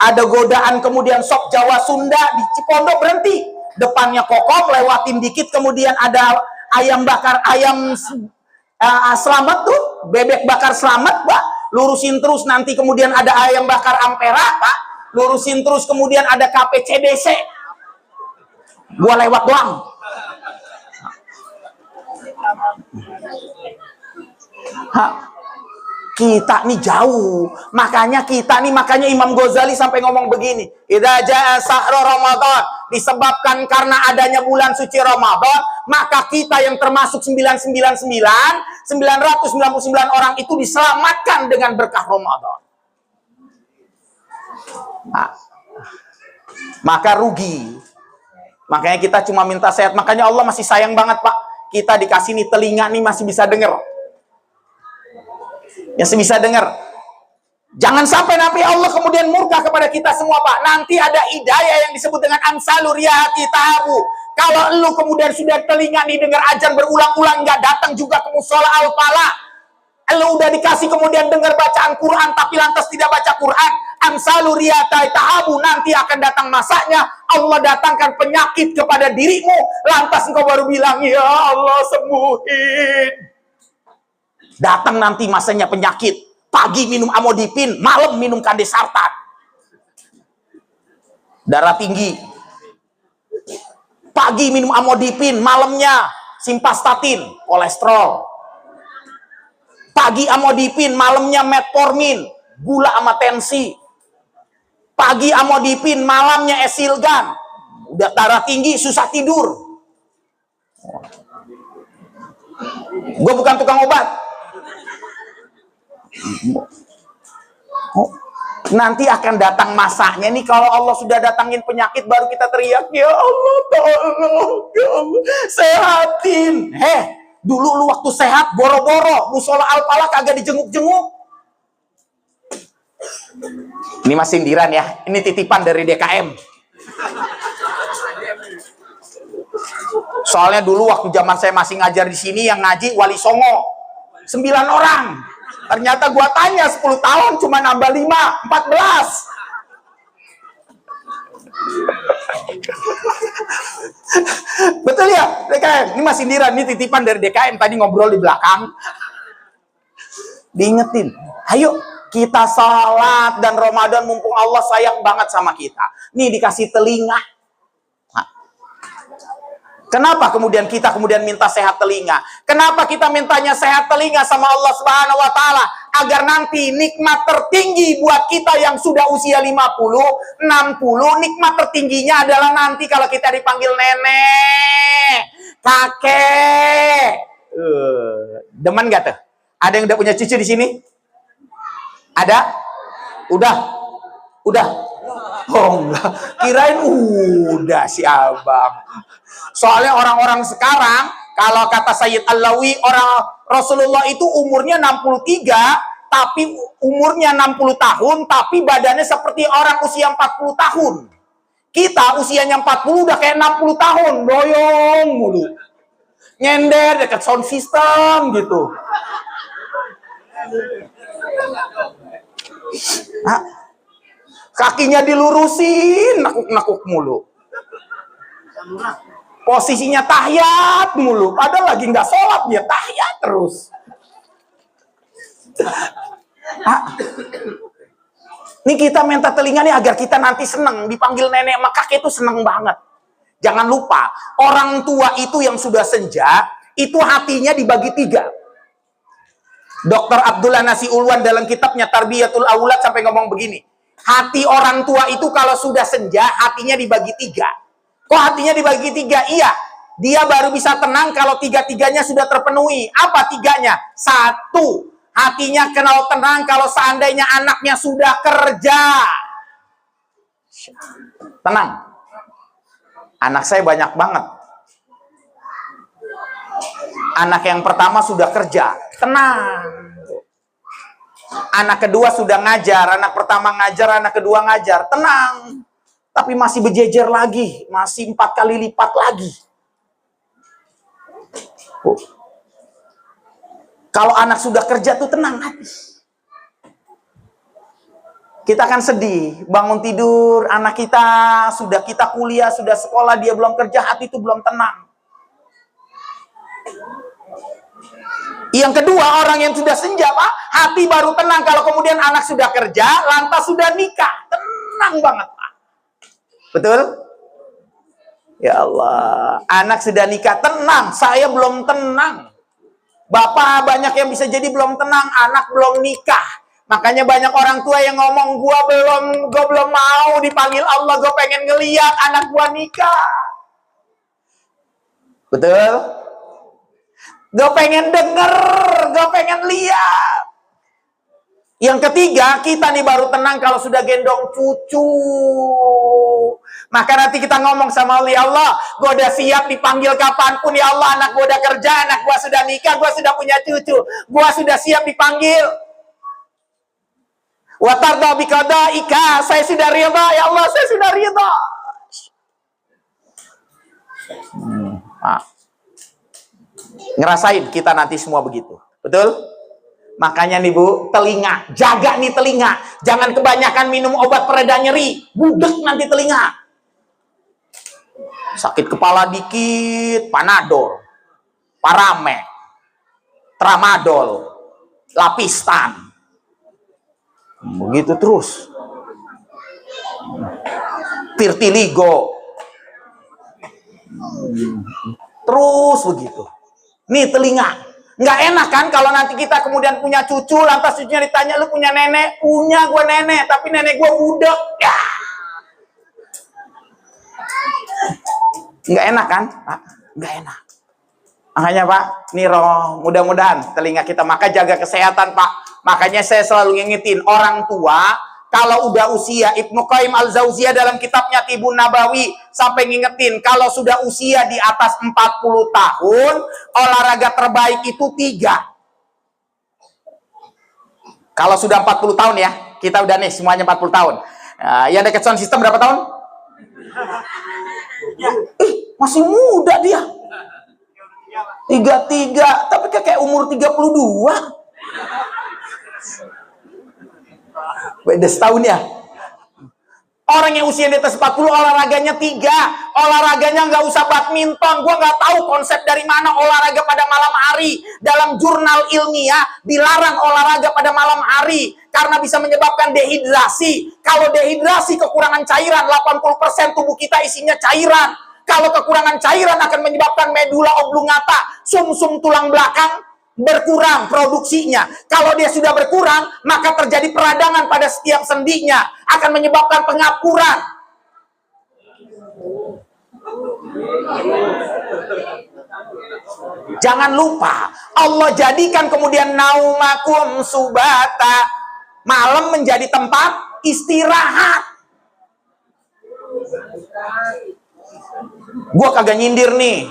[SPEAKER 1] Ada godaan kemudian sop Jawa Sunda di Cipondo berhenti. Depannya Kokom, lewatin dikit kemudian ada ayam bakar, ayam selamat tuh, bebek bakar selamat Pak. Lurusin terus nanti kemudian ada ayam bakar Ampera Pak. Lurusin terus kemudian ada KPCDC. Gua lewat doang. Kita nih jauh, makanya Imam Ghazali sampai ngomong begini, idza jaa sahru Ramadan, disebabkan karena adanya bulan suci Ramadan, maka kita yang termasuk 999 orang itu diselamatkan dengan berkah Ramadan. Maka rugi. Makanya kita cuma minta sehat. Makanya Allah masih sayang banget Pak. Kita dikasih nih telinga nih masih bisa dengar. Yang bisa dengar. Jangan sampai nanti Allah kemudian murka kepada kita semua Pak. Nanti ada hidayah yang disebut dengan amsalur riyati tabu. Kalau lu kemudian sudah telinga nih dengar ajan berulang-ulang nggak datang juga ke musola al-falah. Lu udah dikasih kemudian dengar bacaan Quran tapi lantas tidak baca Quran. Amsalur riyati tabu, nanti akan datang masanya Allah datangkan penyakit kepada dirimu. Lantas engkau baru bilang ya Allah sembuhin. Datang nanti masanya penyakit. Pagi minum amodipin, malam minum kandesartan. Darah tinggi. Pagi minum amodipin, malamnya simvastatin, kolesterol. Pagi amodipin, malamnya metformin, gula sama tensi. Pagi amodipin, malamnya esilgan. Udah darah tinggi, susah tidur. Gue bukan tukang obat. Nanti akan datang masanya nih, kalau Allah sudah datangin penyakit baru kita teriak ya Allah tolong, ya Allah sehatin. Dulu lu waktu sehat boro-boro musola al-falah kagak dijenguk-jenguk. Ini mas sindiran ya, ini titipan dari DKM. Soalnya dulu waktu zaman saya masih ngajar di sini yang ngaji Wali Songo 9 orang. Ternyata gua tanya 10 tahun cuma nambah 5, 14. Betul ya DKM? Ini masih sindiran, ini titipan dari DKM tadi ngobrol di belakang. Diingetin, ayo kita salat dan Ramadan mumpung Allah sayang banget sama kita. Nih dikasih telinga. Kenapa kemudian kita minta sehat telinga? Kenapa kita mintanya sehat telinga sama Allah Subhanahu wa taala? agar nanti nikmat tertinggi buat kita yang sudah usia 50, 60, nikmat tertingginya adalah nanti kalau kita dipanggil nenek, kakek. Demen gak tuh? Ada yang udah punya cucu di sini? Ada? Udah? Oh enggak, kirain udah si abang. Soalnya orang-orang sekarang, kalau kata Sayyid Alawi, orang Rasulullah itu umurnya 63, tapi umurnya 60 tahun, tapi badannya seperti orang usia 40 tahun. Kita usianya 40 udah kayak 60 tahun, doyong mulu. Nyender dekat sound system gitu. Kakinya dilurusin, nakuk-nakuk mulu. Posisinya tahiyat mulu. Padahal lagi nggak sholat, dia tahiyat terus. Ini kita minta telinga nih agar kita nanti seneng. Dipanggil nenek sama kakek itu seneng banget. Jangan lupa, orang tua itu yang sudah senja, itu hatinya dibagi 3. Dr. Abdullah Nasi Ulwan dalam kitabnya Tarbiyatul Aulad sampai ngomong begini. Hati orang tua itu kalau sudah senja, hatinya dibagi 3. Kok hatinya dibagi 3? Iya, dia baru bisa tenang kalau 3-3-nya sudah terpenuhi. Apa 3-nya? 1, hatinya kenal tenang kalau seandainya anaknya sudah kerja. Tenang. Anak saya banyak banget. Anak yang pertama sudah kerja, tenang. Anak kedua sudah ngajar, anak pertama ngajar, anak kedua ngajar, tenang. Tapi masih berjejer lagi, masih 4 kali lipat lagi. Kalau anak sudah kerja tuh tenang hati. Kita kan sedih, bangun tidur, anak kita sudah kita kuliah, sudah sekolah, dia belum kerja, hati itu belum tenang. Yang kedua, orang yang sudah senja, Pak, hati baru tenang kalau kemudian anak sudah kerja, lantas sudah nikah. Tenang banget, Pak. Betul? Ya Allah, anak sudah nikah, tenang. Saya belum tenang. Bapak banyak yang bisa jadi belum tenang, anak belum nikah. Makanya banyak orang tua yang ngomong, gua belum mau dipanggil Allah, gua pengen ngeliat anak gua nikah. Betul? Gue pengen denger, gue pengen lihat. Yang ketiga, kita nih baru tenang kalau sudah gendong cucu. Maka nanti kita ngomong sama Allah, gue udah siap dipanggil kapanpun ya Allah, anak gue udah kerja, anak gue sudah nikah, gue sudah punya cucu, gue sudah siap dipanggil. Wa tarda bi qadaika, saya sudah ridha ya Allah, saya sudah ridha. Ngerasain kita nanti semua begitu. Betul? Makanya nih Bu, telinga, jaga nih telinga. Jangan kebanyakan minum obat pereda nyeri, budek nanti telinga. Sakit kepala dikit, Panadol, Paramek, Tramadol, Lapistan. Begitu terus. Tirtiligo. Terus begitu. Nih telinga, nggak enak kan kalau nanti kita kemudian punya cucu, lantas cucunya ditanya, lu punya nenek? Punya gue nenek, tapi nenek gue budak. Ya. Nggak enak kan? Nggak enak. Makanya Pak, nih roh, mudah-mudahan telinga kita, maka jaga kesehatan Pak. Makanya saya selalu ngingetin orang tua, kalau udah usia, Ibnu Qayyim Al-Jauziyah dalam kitabnya Tibun Nabawi sampai ngingetin, kalau sudah usia di atas 40 tahun, olahraga terbaik itu 3. Kalau sudah 40 tahun ya, kita udah nih semuanya 40 tahun. Yang dekat sound system berapa tahun? Masih muda dia. 33, tapi kayak umur 32. Beda setahun ya. Orang yang usia di atas 40 olahraganya 3. Olahraganya nggak usah badminton. Gua nggak tahu konsep dari mana olahraga pada malam hari. Dalam jurnal ilmiah dilarang olahraga pada malam hari karena bisa menyebabkan dehidrasi. Kalau dehidrasi, kekurangan cairan, 80% tubuh kita isinya cairan. Kalau kekurangan cairan akan menyebabkan medula oblongata, sumsum tulang belakang berkurang produksinya. Kalau dia sudah berkurang, maka terjadi peradangan pada setiap sendinya, akan menyebabkan pengapuran. Jangan lupa, Allah jadikan kemudian naumakum subata, malam menjadi tempat istirahat. Gua kagak nyindir nih.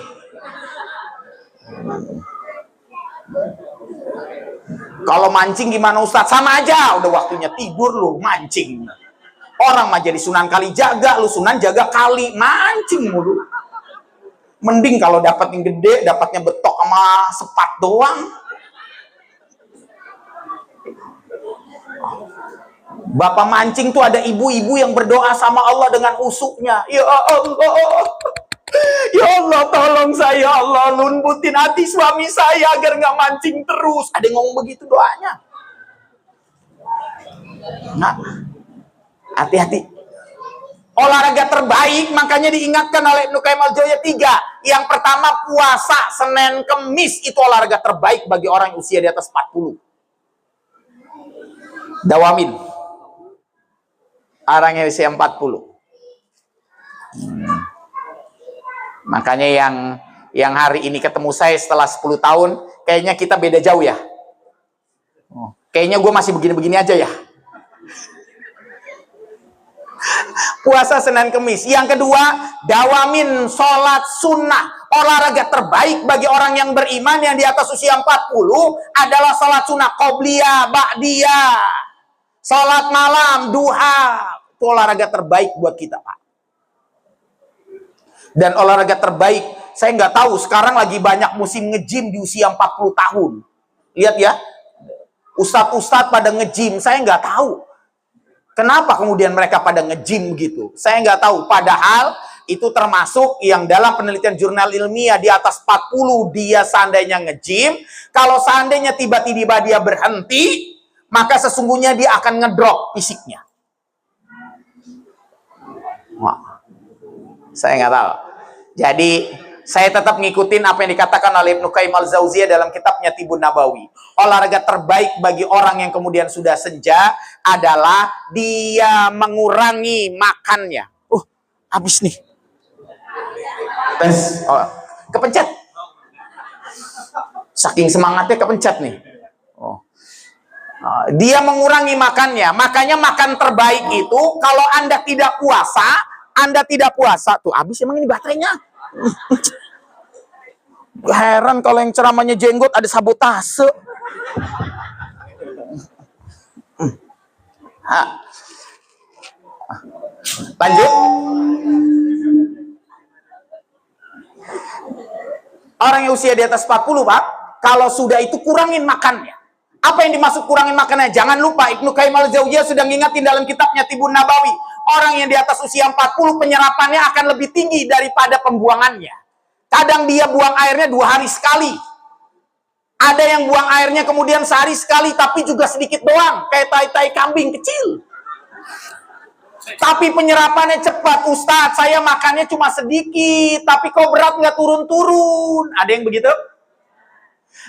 [SPEAKER 1] Kalau mancing gimana Ustadz? Sama aja, udah waktunya tidur lu mancing. Orang mah jadi Sunan Kalijaga, lu Sunan jaga kali, mancing mulu. Mending kalau dapat yang gede, dapatnya betok sama sepat doang. Bapak mancing tuh ada ibu-ibu yang berdoa sama Allah dengan usuknya. Ya Allah, ya Allah, tolong saya, Allah, lumputin hati suami saya agar nggak mancing terus. Ada yang ngomong begitu doanya. Nah, hati-hati. Olahraga terbaik makanya diingatkan oleh Ibnu Qayyim al-Jauziyah 3. Yang pertama, puasa Senin Kemis itu olahraga terbaik bagi orang yang usia di atas 40. Dawamin. Orang yang usia 40. Makanya yang hari ini ketemu saya setelah 10 tahun, kayaknya kita beda jauh ya. Kayaknya gue masih begini-begini aja ya. Puasa Senin Kemis. Yang kedua, dawamin sholat sunnah. Olahraga terbaik bagi orang yang beriman yang di atas usia 40 adalah sholat sunnah, qobliyah, ba'diyah, sholat malam, duha. Itu olahraga terbaik buat kita, Pak. Dan olahraga terbaik, saya nggak tahu, sekarang lagi banyak musim nge-gym di usia 40 tahun. Lihat ya, ustadz-ustadz pada nge-gym, saya nggak tahu. Kenapa kemudian mereka pada nge-gym gitu? Saya nggak tahu. Padahal itu termasuk yang dalam penelitian jurnal ilmiah di atas 40 dia seandainya nge-gym. Kalau seandainya tiba-tiba dia berhenti, maka sesungguhnya dia akan ngedrop fisiknya. Wah, saya nggak tahu. Jadi saya tetap ngikutin apa yang dikatakan oleh Ibnu Qayyim al-Jauziyah dalam kitabnya Tibun Nabawi. Olahraga terbaik bagi orang yang kemudian sudah senja adalah dia mengurangi makannya. Habis nih. Tes. Oh, kepencet. Saking semangatnya kepencet nih. Dia mengurangi makannya. Makanya makan terbaik itu kalau Anda tidak puasa, tuh habis emang ini baterainya. Heran kalau yang ceramahnya jenggot ada sabotase. Lanjut. Orang yang usia di atas 40, Pak, kalau sudah itu kurangin makannya. Apa yang dimaksud kurangin makannya? Jangan lupa Ibnu Qayyim al-Jauziyah sudah ngingatin dalam kitabnya Tibun Nabawi. Orang yang di atas usia 40 penyerapannya akan lebih tinggi daripada pembuangannya. Kadang dia buang airnya 2 hari sekali. Ada yang buang airnya kemudian sehari sekali, tapi juga sedikit doang. Kayak tai-tai kambing kecil. Tapi penyerapannya cepat. Ustadz, saya makannya cuma sedikit, tapi kok berat nggak turun-turun. Ada yang begitu?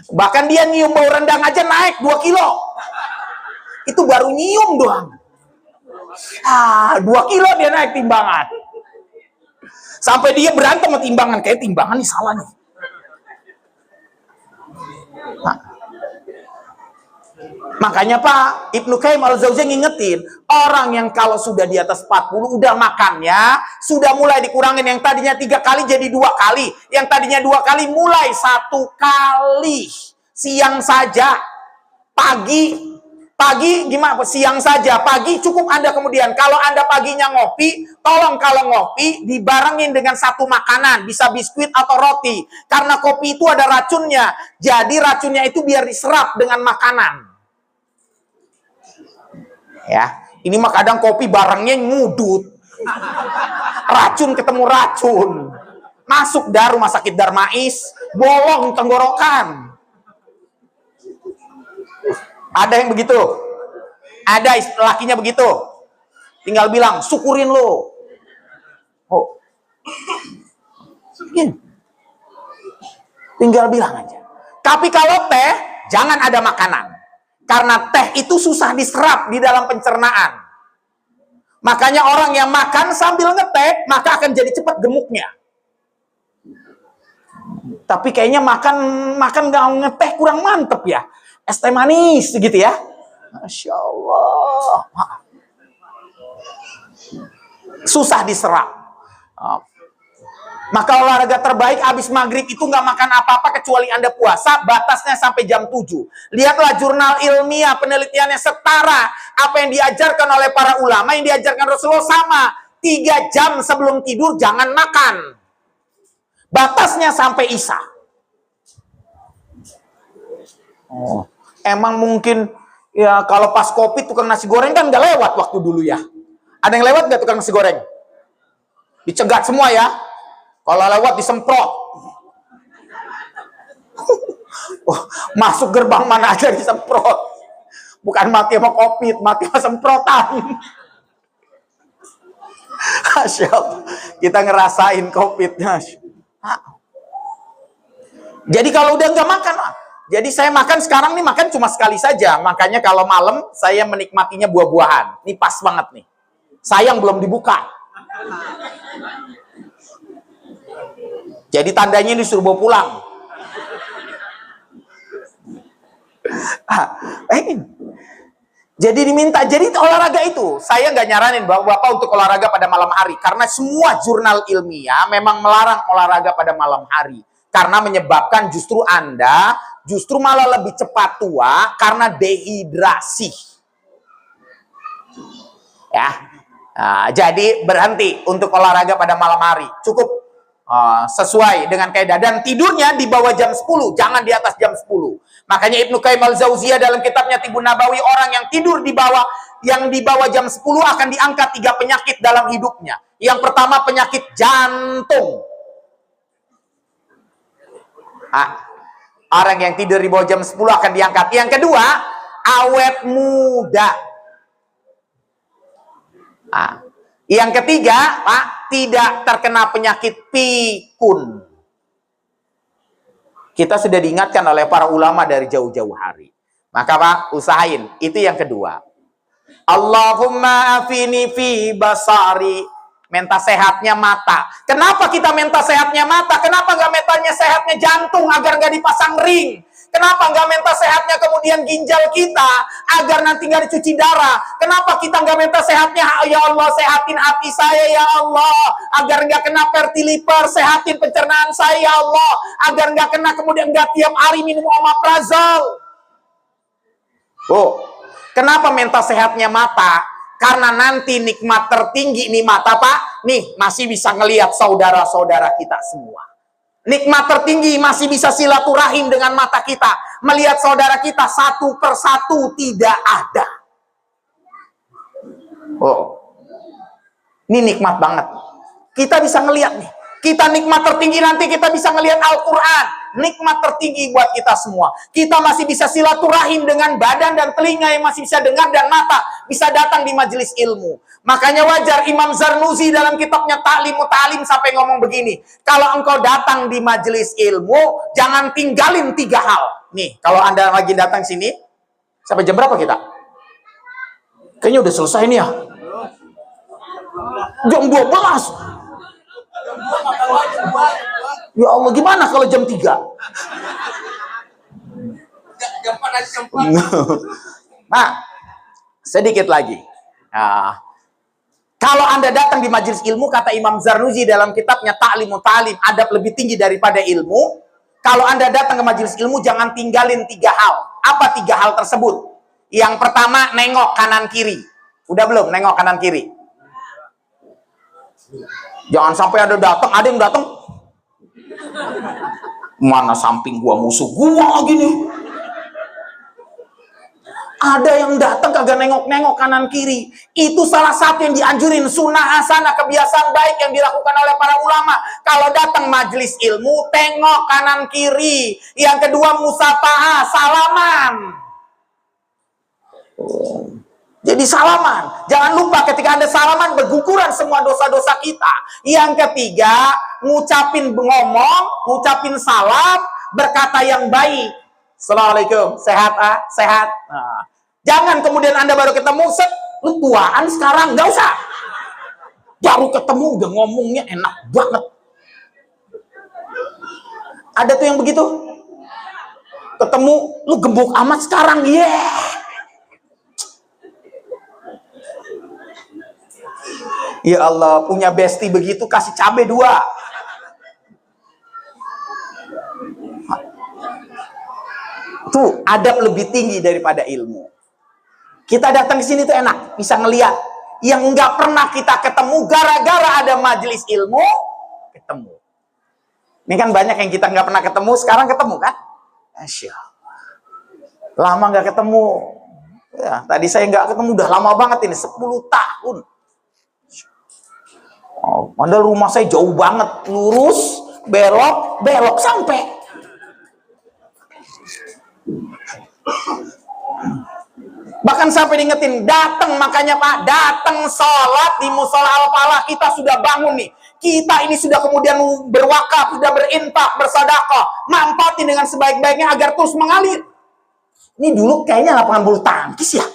[SPEAKER 1] Bahkan dia nyium bau rendang aja naik 2 kilo. Itu baru nyium doang. 2 kilo dia naik timbangan. Sampai dia berantem sama timbangan. Kayak timbangan nih salah nih. Makanya Pak, Ibnu Qayyim al-Jauziyah ngingetin, orang yang kalau sudah di atas 40 udah makannya sudah mulai dikurangin. Yang tadinya 3 kali jadi 2 kali. Yang tadinya 2 kali mulai 1 kali. Siang saja. Pagi gimana? Siang saja. Pagi cukup Anda kemudian. Kalau Anda paginya ngopi, tolong kalau ngopi dibarengin dengan 1 makanan. Bisa biskuit atau roti. Karena kopi itu ada racunnya. Jadi racunnya itu biar diserap dengan makanan. Ya, ini mah kadang kopi barangnya ngudut. Racun ketemu racun. Masuk rumah sakit Darmais, bolong tenggorokan. Ada yang begitu. Ada lakinya begitu. Tinggal bilang, syukurin lo. Tinggal bilang aja. Tapi kalau teh, jangan ada makanan. Karena teh itu susah diserap di dalam pencernaan. Makanya orang yang makan sambil ngeteh, maka akan jadi cepat gemuknya. Tapi kayaknya makan nggak ngeteh kurang mantep ya. Es teh manis gitu ya. Masya Allah. Susah diserap. Maka olahraga terbaik habis maghrib itu nggak makan apa-apa kecuali Anda puasa, batasnya sampai jam 7. Lihatlah jurnal ilmiah, penelitiannya setara. Apa yang diajarkan oleh para ulama, yang diajarkan Rasulullah sama. 3 jam sebelum tidur jangan makan. Batasnya sampai isya. Oh, emang mungkin ya kalau pas Covid tukang nasi goreng kan nggak lewat waktu dulu ya. Ada yang lewat nggak tukang nasi goreng? Dicegat semua ya. Kalau lewat disemprot. Masuk gerbang mana aja disemprot. Bukan mati sama Covid, mati sama semprotan. Masya Allah. Kita ngerasain Covid-nya. Jadi kalau udah nggak makan, jadi saya makan sekarang nih, makan cuma sekali saja. Makanya kalau malam saya menikmatinya buah-buahan. Ini pas banget nih. Sayang belum dibuka. Jadi tandanya disuruh bawa pulang. Jadi diminta, jadi olahraga itu. Saya nggak nyaranin Bapak untuk olahraga pada malam hari. Karena semua jurnal ilmiah memang melarang olahraga pada malam hari. Karena menyebabkan justru Anda justru malah lebih cepat tua karena dehidrasi. Ya, jadi berhenti untuk olahraga pada malam hari. Cukup sesuai dengan kaidah, dan tidurnya di bawah jam 10, jangan di atas jam 10. Makanya Ibnu Qayyim al-Jauziyah dalam kitabnya Tibbun Nabawi, orang yang tidur di bawah jam 10 akan diangkat 3 penyakit dalam hidupnya. Yang pertama penyakit jantung. Orang yang tidur di bawah jam 10 akan diangkat. Yang kedua, awet muda. Yang ketiga, Pak, tidak terkena penyakit pikun. Kita sudah diingatkan oleh para ulama dari jauh-jauh hari. Maka Pak, usahain. Itu yang kedua. Allahumma afini fi basari. Minta sehatnya mata. Kenapa kita minta sehatnya mata? Kenapa nggak mintanya sehatnya jantung agar nggak dipasang ring? Kenapa nggak minta sehatnya kemudian ginjal kita agar nanti nggak dicuci darah? Kenapa kita nggak minta sehatnya, ya Allah sehatin hati saya ya Allah agar nggak kena fatty liver, sehatin pencernaan saya ya Allah agar nggak kena kemudian nggak tiap hari minum omeprazol. Kenapa minta sehatnya mata? Karena nanti nikmat tertinggi nih mata Pak, nih masih bisa ngelihat saudara-saudara kita semua. Nikmat tertinggi masih bisa silaturahim dengan mata kita. Melihat saudara kita satu persatu tidak ada. Ini nikmat banget. Kita bisa ngelihat nih. Kita nikmat tertinggi nanti kita bisa ngelihat Al-Quran. Nikmat tertinggi buat kita semua. Kita masih bisa silaturahim dengan badan dan telinga yang masih bisa dengar, dan mata bisa datang di majelis ilmu. Makanya wajar Imam Zarnuzi dalam kitabnya Ta'limu Ta'lim sampai ngomong begini. Kalau engkau datang di majelis ilmu, jangan tinggalin 3 hal. Nih, kalau Anda lagi datang sini, sampai jam berapa kita? Kayaknya udah selesai nih ya. Jam 12. Ya Allah, gimana kalau jam 3? Nah, sedikit lagi. Kalau Anda datang di majelis ilmu, kata Imam Zarnuzi dalam kitabnya Ta'limu Ta'lim, adab lebih tinggi daripada ilmu. Kalau Anda datang ke majelis ilmu, jangan tinggalin 3 hal. Apa 3 hal tersebut? Yang pertama, nengok kanan kiri. Udah belum nengok kanan kiri? Jangan sampai ada yang datang. Mana samping gua, musuh gua lagi nih. Ada yang datang kagak nengok-nengok kanan kiri. Itu salah satu yang dianjurin, sunnah hasanah, kebiasaan baik yang dilakukan oleh para ulama. Kalau datang majelis ilmu, tengok kanan kiri. Yang kedua, musafahah, salaman. Jadi salaman. Jangan lupa ketika Anda salaman, berguguran semua dosa-dosa kita. Yang ketiga, ngucapin salam, berkata yang baik. Assalamualaikum, sehat sehat. Nah, jangan kemudian Anda baru ketemu, set, lu tuaan sekarang, nggak usah. Baru ketemu udah ngomongnya enak banget. Ada tuh yang begitu. Ketemu, lu gembok amat sekarang, Ya Allah, punya bestie begitu, kasih cabai 2. Tuh, adab lebih tinggi daripada ilmu. Kita datang ke sini tuh enak, bisa ngeliat yang nggak pernah kita ketemu gara-gara ada majelis ilmu, ketemu. Ini kan banyak yang kita nggak pernah ketemu, sekarang ketemu kan? Masya Allah. Lama nggak ketemu. Ya, tadi saya nggak ketemu, udah lama banget ini, 10 tahun. Oh, padahal rumah saya jauh banget, lurus, belok, belok sampai. Bahkan sampai diingetin, datang, makanya Pak, datang sholat di musola Al-Falah, kita sudah bangun nih. Kita ini sudah kemudian berwakaf, sudah berinfak, bersedekah, manfaatin dengan sebaik-baiknya agar terus mengalir. Ini dulu kayaknya lapangan bulu tangkis ya.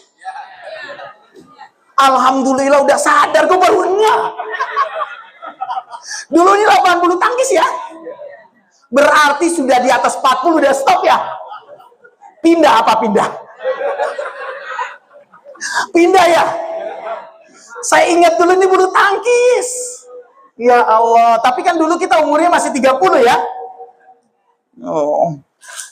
[SPEAKER 1] Alhamdulillah udah sadar gue barunya. Dulu ini lapangan bulu tangkis ya. Berarti sudah di atas 40 udah stop ya. Pindah apa pindah? Pindah ya. Saya ingat dulu ini bulu tangkis. Ya Allah, tapi kan dulu kita umurnya masih 30 ya. Oh.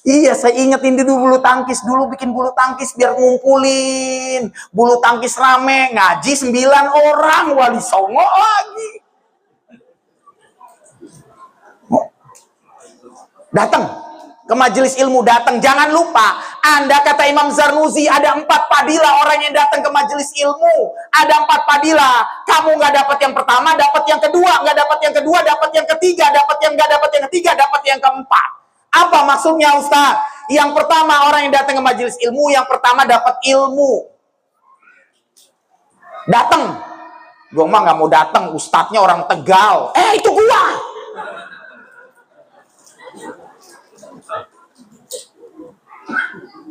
[SPEAKER 1] Iya, saya ingat ini dulu bulu tangkis. Dulu bikin bulu tangkis biar ngumpulin. Bulu tangkis rame, ngaji 9 orang, wali songo lagi. Datang ke majelis ilmu, datang. Jangan lupa, Anda kata Imam Zarnuzi, ada 4 padilah orang yang datang ke majelis ilmu. Ada 4 padilah. Kamu nggak dapat yang pertama, dapat yang kedua. Nggak dapat yang kedua, dapat yang ketiga. Dapat yang nggak dapat yang ketiga, dapat yang keempat. Apa maksudnya Ustaz? Yang pertama, orang yang datang ke majelis ilmu, yang pertama dapat ilmu. Datang. Gua mah nggak mau datang, ustadznya orang Tegal. Itu gua.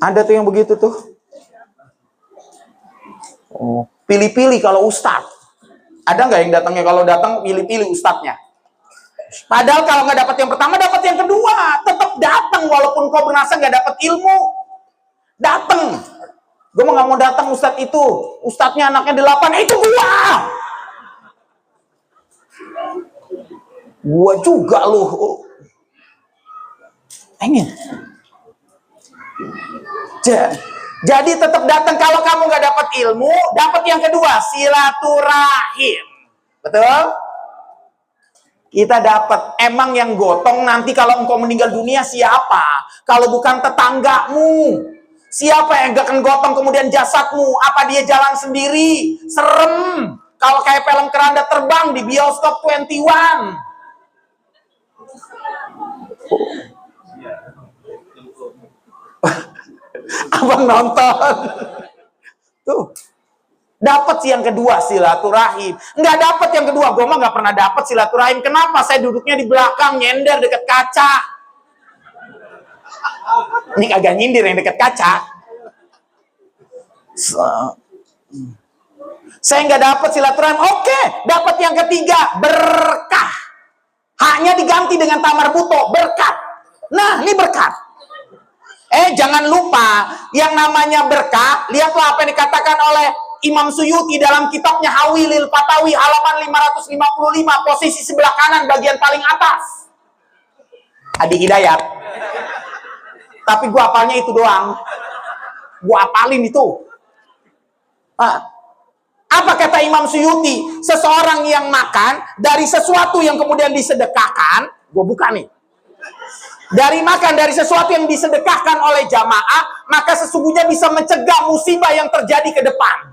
[SPEAKER 1] Ada tuh yang begitu tuh. Oh, pilih-pilih kalau ustadz. Ada nggak yang datangnya kalau datang pilih-pilih ustadznya? Padahal kalau nggak dapat yang pertama, dapat yang kedua. Tetap datang walaupun kau merasa nggak dapat ilmu. Datang. Gue nggak mau datang ustadz itu. Ustadznya anaknya 8. Itu gua. Gua juga loh. Pengen. Jadi tetap datang. Kalau kamu nggak dapat ilmu, dapat yang kedua, silaturahim. Betul? Kita dapat. Emang yang gotong nanti kalau engkau meninggal dunia siapa? Kalau bukan tetanggamu. Siapa yang gak akan gotong kemudian jasadmu? Apa dia jalan sendiri? Serem. Kalau kayak film keranda terbang di bioskop 21. Abang nonton. Tuh. Dapat sih yang kedua, silaturahim. Nggak dapat yang kedua. Gue mah nggak pernah dapat silaturahim. Kenapa? Saya duduknya di belakang, nyender dekat kaca. Ini kagak nyindir yang dekat kaca. Saya nggak dapat silaturahim. Oke, dapat yang ketiga, berkah. Haknya diganti dengan tamar buto, berkat. Nah, ini berkat. Jangan lupa, yang namanya berkah, lihatlah apa yang dikatakan oleh Imam Suyuti dalam kitabnya Hawilil Fatawi, halaman 555, posisi sebelah kanan, bagian paling atas. Adi Hidayat. Tapi gua hafalnya itu doang. Gua hafalin itu. Apa kata Imam Suyuti? Seseorang yang makan dari sesuatu yang kemudian disedekahkan, gua buka nih. Dari makan dari sesuatu yang disedekahkan oleh jamaah, maka sesungguhnya bisa mencegah musibah yang terjadi ke depan.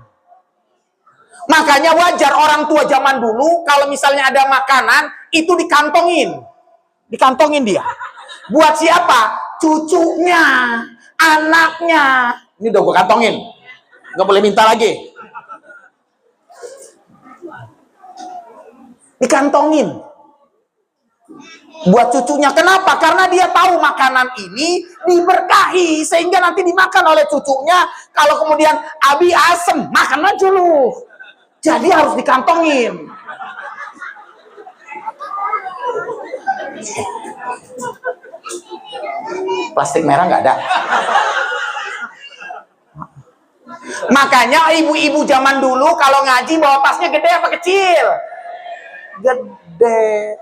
[SPEAKER 1] Makanya wajar orang tua zaman dulu, kalau misalnya ada makanan, itu dikantongin. Dikantongin dia. Buat siapa? Cucunya, anaknya. Ini udah gue kantongin. Gak boleh minta lagi. Dikantongin. buat cucunya. Kenapa? Karena dia tahu makanan ini diberkahi sehingga nanti dimakan oleh cucunya. Kalau kemudian abi asem, makan aja lu. Jadi harus dikantongin. Plastik merah nggak ada. Makanya ibu-ibu zaman dulu kalau ngaji bawa tasnya gede apa kecil? Gede.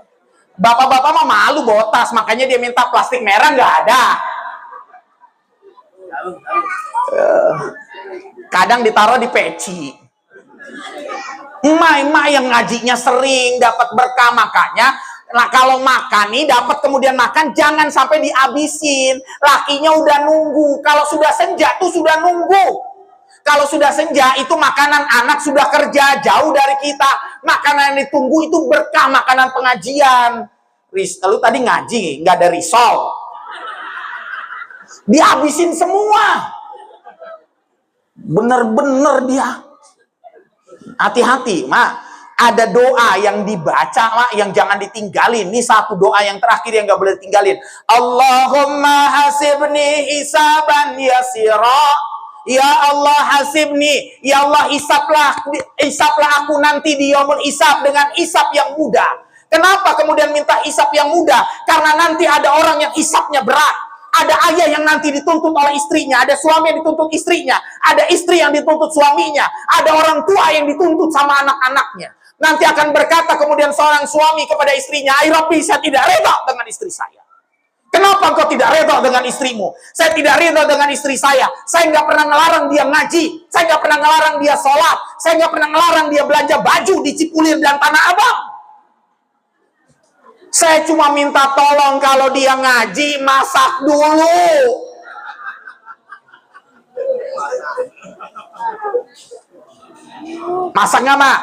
[SPEAKER 1] Bapak-bapak mah malu bawa tas, makanya dia minta plastik merah, nggak ada. Kadang ditaruh di peci. Emak-emak yang ngajinya sering dapat berkah, makanya nah kalau makan nih dapat kemudian makan jangan sampai dihabisin. Lakinya udah nunggu. Kalau sudah senja tuh sudah nunggu. Kalau sudah senja itu makanan anak sudah kerja jauh dari kita. Makanan yang ditunggu itu berkah, makanan pengajian. Lalu tadi ngaji nggak ada risol, dihabisin semua. Bener-bener dia. Hati-hati, Mak. Ada doa yang dibaca, Mak, yang jangan ditinggalin. Ini satu doa yang terakhir yang nggak boleh ditinggalin. Allahumma hasibni hisaban yasira. Ya Allah hasibni, ya Allah hisaplah aku nanti di yaumul hisab dengan hisab yang mudah. Kenapa kemudian minta hisab yang mudah? Karena nanti ada orang yang hisabnya berat. Ada ayah yang nanti dituntut oleh istrinya, ada suami yang dituntut istrinya, ada istri yang dituntut suaminya, ada orang tua yang dituntut sama anak-anaknya. Nanti akan berkata kemudian seorang suami kepada istrinya, "Ai Rabbi, saya tidak reda dengan istri saya." Kenapa engkau tidak reda dengan istrimu? Saya tidak reda dengan istri saya. Saya nggak pernah ngelarang dia ngaji. Saya nggak pernah ngelarang dia sholat. Saya nggak pernah ngelarang dia belanja baju di Cipulir dan Tanah Abang. Saya cuma minta tolong kalau dia ngaji, masak dulu. Masak nggak, Mak?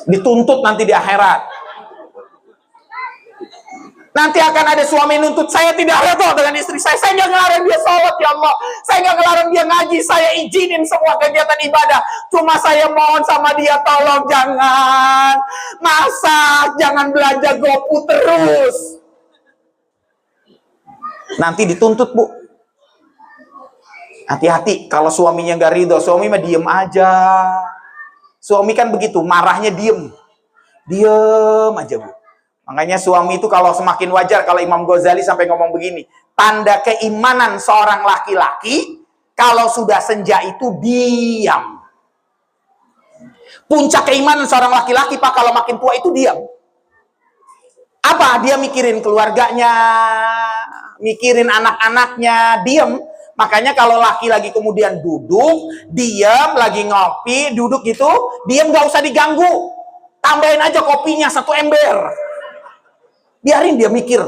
[SPEAKER 1] Dituntut nanti di akhirat. Nanti akan ada suami nuntut, saya tidak reda dengan istri saya. Saya nggak ngelarang dia sholat, ya Allah. Saya nggak ngelarang dia ngaji. Saya izinin semua kegiatan ibadah. Cuma saya mohon sama dia, tolong jangan masak, jangan belanja GoFood terus. Nanti dituntut, Bu. Hati-hati, kalau suaminya nggak ridho, suami mah diem aja. Suami kan begitu, marahnya diem. Diem aja, Bu. Makanya suami itu kalau semakin wajar, kalau Imam Ghazali sampai ngomong begini, tanda keimanan seorang laki-laki, kalau sudah senja itu diam. Puncak keimanan seorang laki-laki, Pak, kalau makin tua itu diam. Apa? Dia mikirin keluarganya, mikirin anak-anaknya, diam. Makanya kalau laki lagi kemudian duduk, diam, lagi ngopi, duduk gitu, diam, gak usah diganggu. Tambahin aja kopinya 1 ember. Biarin dia mikir.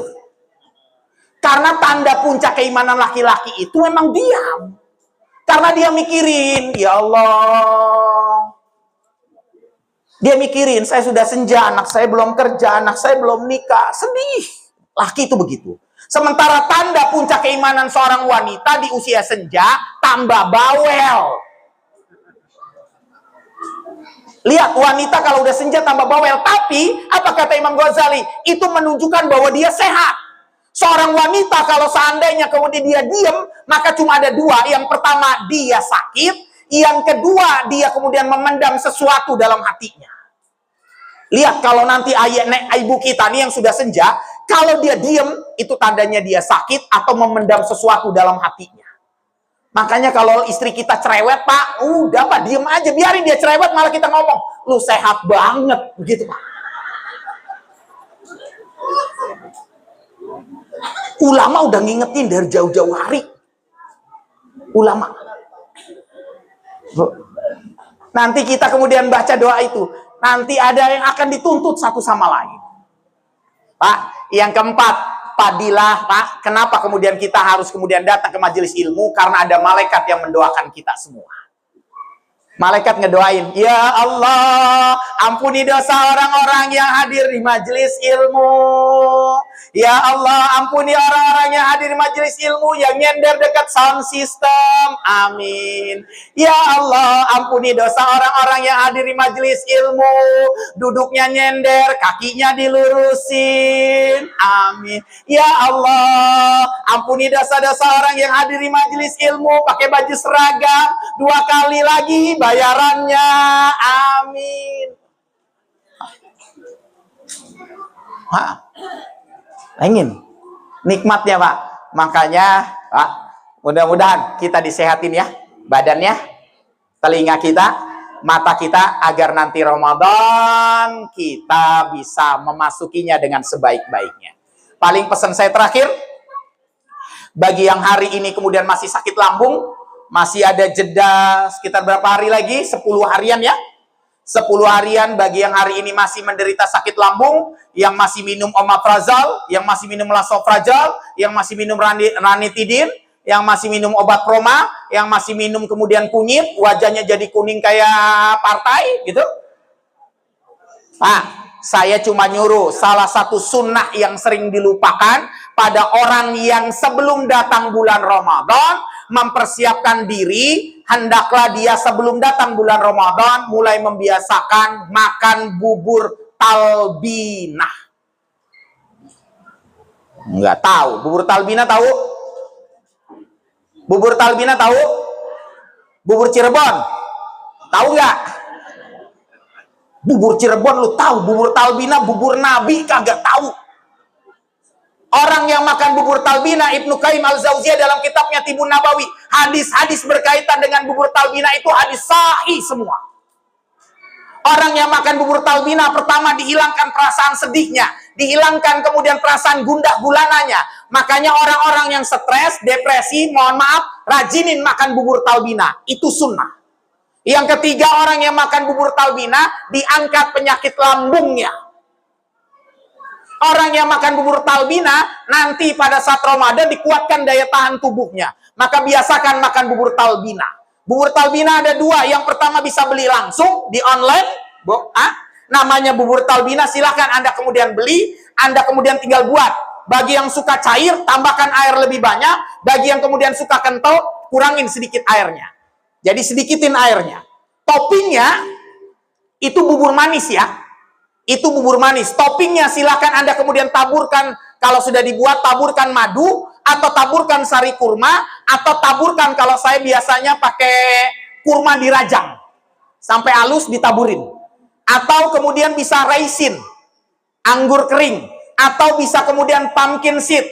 [SPEAKER 1] Karena tanda puncak keimanan laki-laki itu memang diam. Karena dia mikirin, ya Allah. Dia mikirin, saya sudah senja, anak saya belum kerja, anak saya belum nikah. Sedih. Laki itu begitu. Sementara tanda puncak keimanan seorang wanita di usia senja, tambah bawel. Lihat, wanita kalau udah senja tambah bawel. Tapi, apa kata Imam Ghazali? Itu menunjukkan bahwa dia sehat. Seorang wanita kalau seandainya kemudian dia diam, maka cuma ada 2. Yang pertama, dia sakit. Yang kedua, dia kemudian memendam sesuatu dalam hatinya. Lihat, kalau nanti ibu kita nih yang sudah senja, kalau dia diam, itu tandanya dia sakit atau memendam sesuatu dalam hatinya. Makanya kalau istri kita cerewet, Pak, udah Pak, diem aja, biarin dia cerewet, malah kita ngomong, lu sehat banget, begitu Pak. Ulama udah ngingetin dari jauh-jauh hari. Ulama. Nanti kita kemudian baca doa itu, nanti ada yang akan dituntut satu sama lain. Pak, yang keempat, fadilah, Pak. Kenapa kemudian kita harus kemudian datang ke majelis ilmu? Karena ada malaikat yang mendoakan kita semua. Malaikat ngedoain, ya Allah, ampuni dosa orang-orang yang hadir di majelis ilmu. Ya Allah, ampuni orang-orang yang hadir di majelis ilmu yang nyender dekat sound system. Amin. Ya Allah, ampuni dosa orang-orang yang hadir di majelis ilmu, duduknya nyender, kakinya dilurusin. Amin. Ya Allah, ampuni dosa-dosa orang yang hadir di majelis ilmu pakai baju seragam, 2 kali lagi bayarannya. Amin. Ingin nikmatnya, Pak. Makanya, Pak, mudah-mudahan kita disehatin ya, badannya, telinga kita, mata kita, agar nanti Ramadan kita bisa memasukinya dengan sebaik-baiknya. Paling pesan saya terakhir, bagi yang hari ini kemudian masih sakit lambung, masih ada jeda sekitar berapa hari lagi? 10 harian ya. 10 harian bagi yang hari ini masih menderita sakit lambung, yang masih minum omeprazol, yang masih minum lansoprazol, yang masih minum ranitidin, yang masih minum obat proma, yang masih minum kemudian kunyit, wajahnya jadi kuning kayak partai gitu. Pak, saya cuma nyuruh salah satu sunnah yang sering dilupakan pada orang yang sebelum datang bulan Ramadan mempersiapkan diri, hendaklah dia sebelum datang bulan Ramadan mulai membiasakan makan bubur talbinah. Enggak tahu, bubur talbinah tahu? Bubur talbinah tahu? Bubur Cirebon tahu nggak? Bubur Cirebon lu tahu, bubur talbinah, bubur Nabi kagak tahu. Orang yang makan bubur talbinah, Ibnu Qayyim al-Jauziyah dalam kitabnya Tibun Nabawi, hadis-hadis berkaitan dengan bubur talbinah itu hadis sahih semua. Orang yang makan bubur talbinah, pertama dihilangkan perasaan sedihnya, dihilangkan kemudian perasaan gundah gulananya. Makanya orang-orang yang stres, depresi, mohon maaf, rajinin makan bubur talbinah, itu sunnah. Yang ketiga, orang yang makan bubur talbinah diangkat penyakit lambungnya. Orang yang makan bubur talbinah nanti pada saat Ramadan dikuatkan daya tahan tubuhnya. Maka biasakan makan bubur talbinah. Bubur talbinah ada 2. Yang pertama bisa beli langsung di online. Namanya bubur talbinah, silahkan Anda kemudian beli. Anda kemudian tinggal buat. Bagi yang suka cair, tambahkan air lebih banyak. Bagi yang kemudian suka kental, kurangin sedikit airnya. Jadi sedikitin airnya. Toppingnya itu bubur manis ya. Itu bubur manis. Toppingnya silahkan Anda kemudian taburkan, kalau sudah dibuat, taburkan madu, atau taburkan sari kurma, atau taburkan, kalau saya biasanya pakai kurma dirajang. Sampai halus ditaburin. Atau kemudian bisa raisin, anggur kering. Atau bisa kemudian pumpkin seed,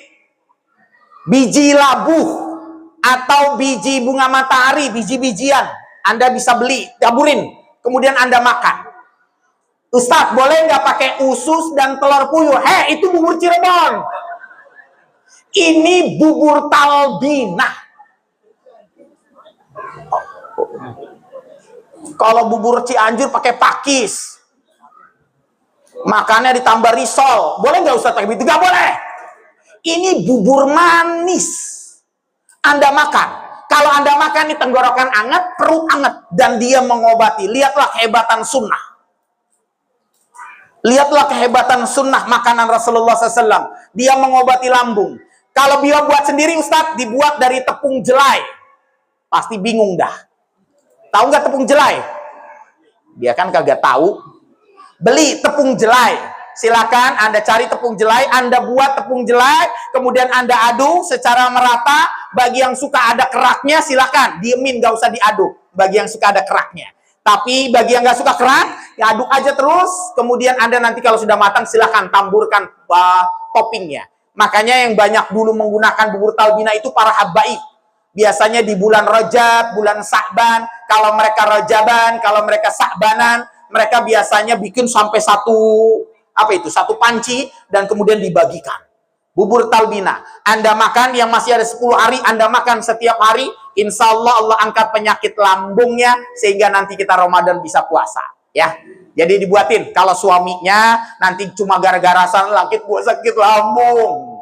[SPEAKER 1] biji labu, atau biji bunga matahari, biji-bijian. Anda bisa beli, taburin. Kemudian Anda makan. Ustadz, boleh nggak pakai usus dan telur puyuh? Itu bubur Cirebon. Ini bubur talbinah. Kalau bubur Cianjur pakai pakis. Makannya ditambah risol. Boleh nggak Ustadz pakai itu? Nggak boleh. Ini bubur manis. Anda makan. Kalau Anda makan di tenggorokan anget, perut anget. Dan dia mengobati. Lihatlah kehebatan sunnah. Lihatlah kehebatan sunnah makanan Rasulullah SAW. Dia mengobati lambung. Kalau dia buat sendiri, Ustadz, dibuat dari tepung jelai. Pasti bingung dah. Tahu nggak tepung jelai? Dia kan kagak tahu. Beli tepung jelai. Silakan Anda cari tepung jelai, Anda buat tepung jelai, kemudian Anda aduk secara merata. Bagi yang suka ada keraknya, silakan diemin, nggak usah diaduk. Bagi yang suka ada keraknya. Tapi bagi yang nggak suka kerak, ya aduk aja terus. Kemudian Anda nanti kalau sudah matang, silahkan taburkan toppingnya. Makanya yang banyak dulu menggunakan bubur talbinah itu para habaib. Biasanya di bulan Rajab, bulan Sa'ban. Kalau mereka Rajaban, kalau mereka Sa'banan, mereka biasanya bikin sampai satu panci dan kemudian dibagikan. Bubur talbinah. Anda makan yang masih ada 10 hari, Anda makan setiap hari. Insya Allah Allah angkat penyakit lambungnya sehingga nanti kita Ramadan bisa puasa. Ya, jadi dibuatin. Kalau suaminya nanti cuma gara-gara sakit, gua sakit lambung.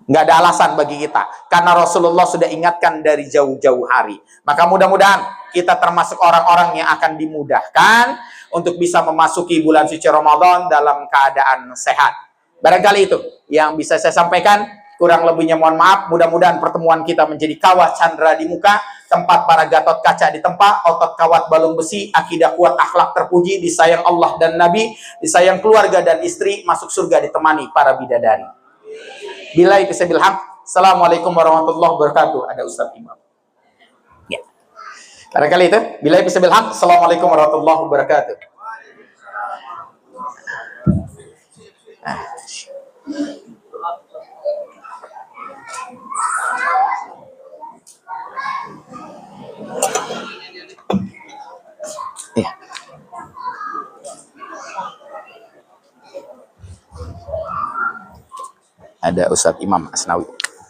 [SPEAKER 1] Nggak ada alasan bagi kita. Karena Rasulullah sudah ingatkan dari jauh-jauh hari. Maka mudah-mudahan kita termasuk orang-orang yang akan dimudahkan untuk bisa memasuki bulan suci Ramadan dalam keadaan sehat. Barangkali itu yang bisa saya sampaikan. Kurang lebihnya mohon maaf. Mudah-mudahan pertemuan kita menjadi kawah candra di muka, tempat para Gatot kaca ditempa, otot kawat balung besi, akidah kuat, akhlak terpuji, disayang Allah dan Nabi, disayang keluarga dan istri, masuk surga ditemani para bidadari. Billahi bisabil haq. Assalamualaikum warahmatullahi wabarakatuh. Ada Ustaz Imam. Ya. Barangkali itu. Billahi bisabil haq. Assalamualaikum warahmatullahi wabarakatuh. Ya. Ada Ustadz Imam Asnawi.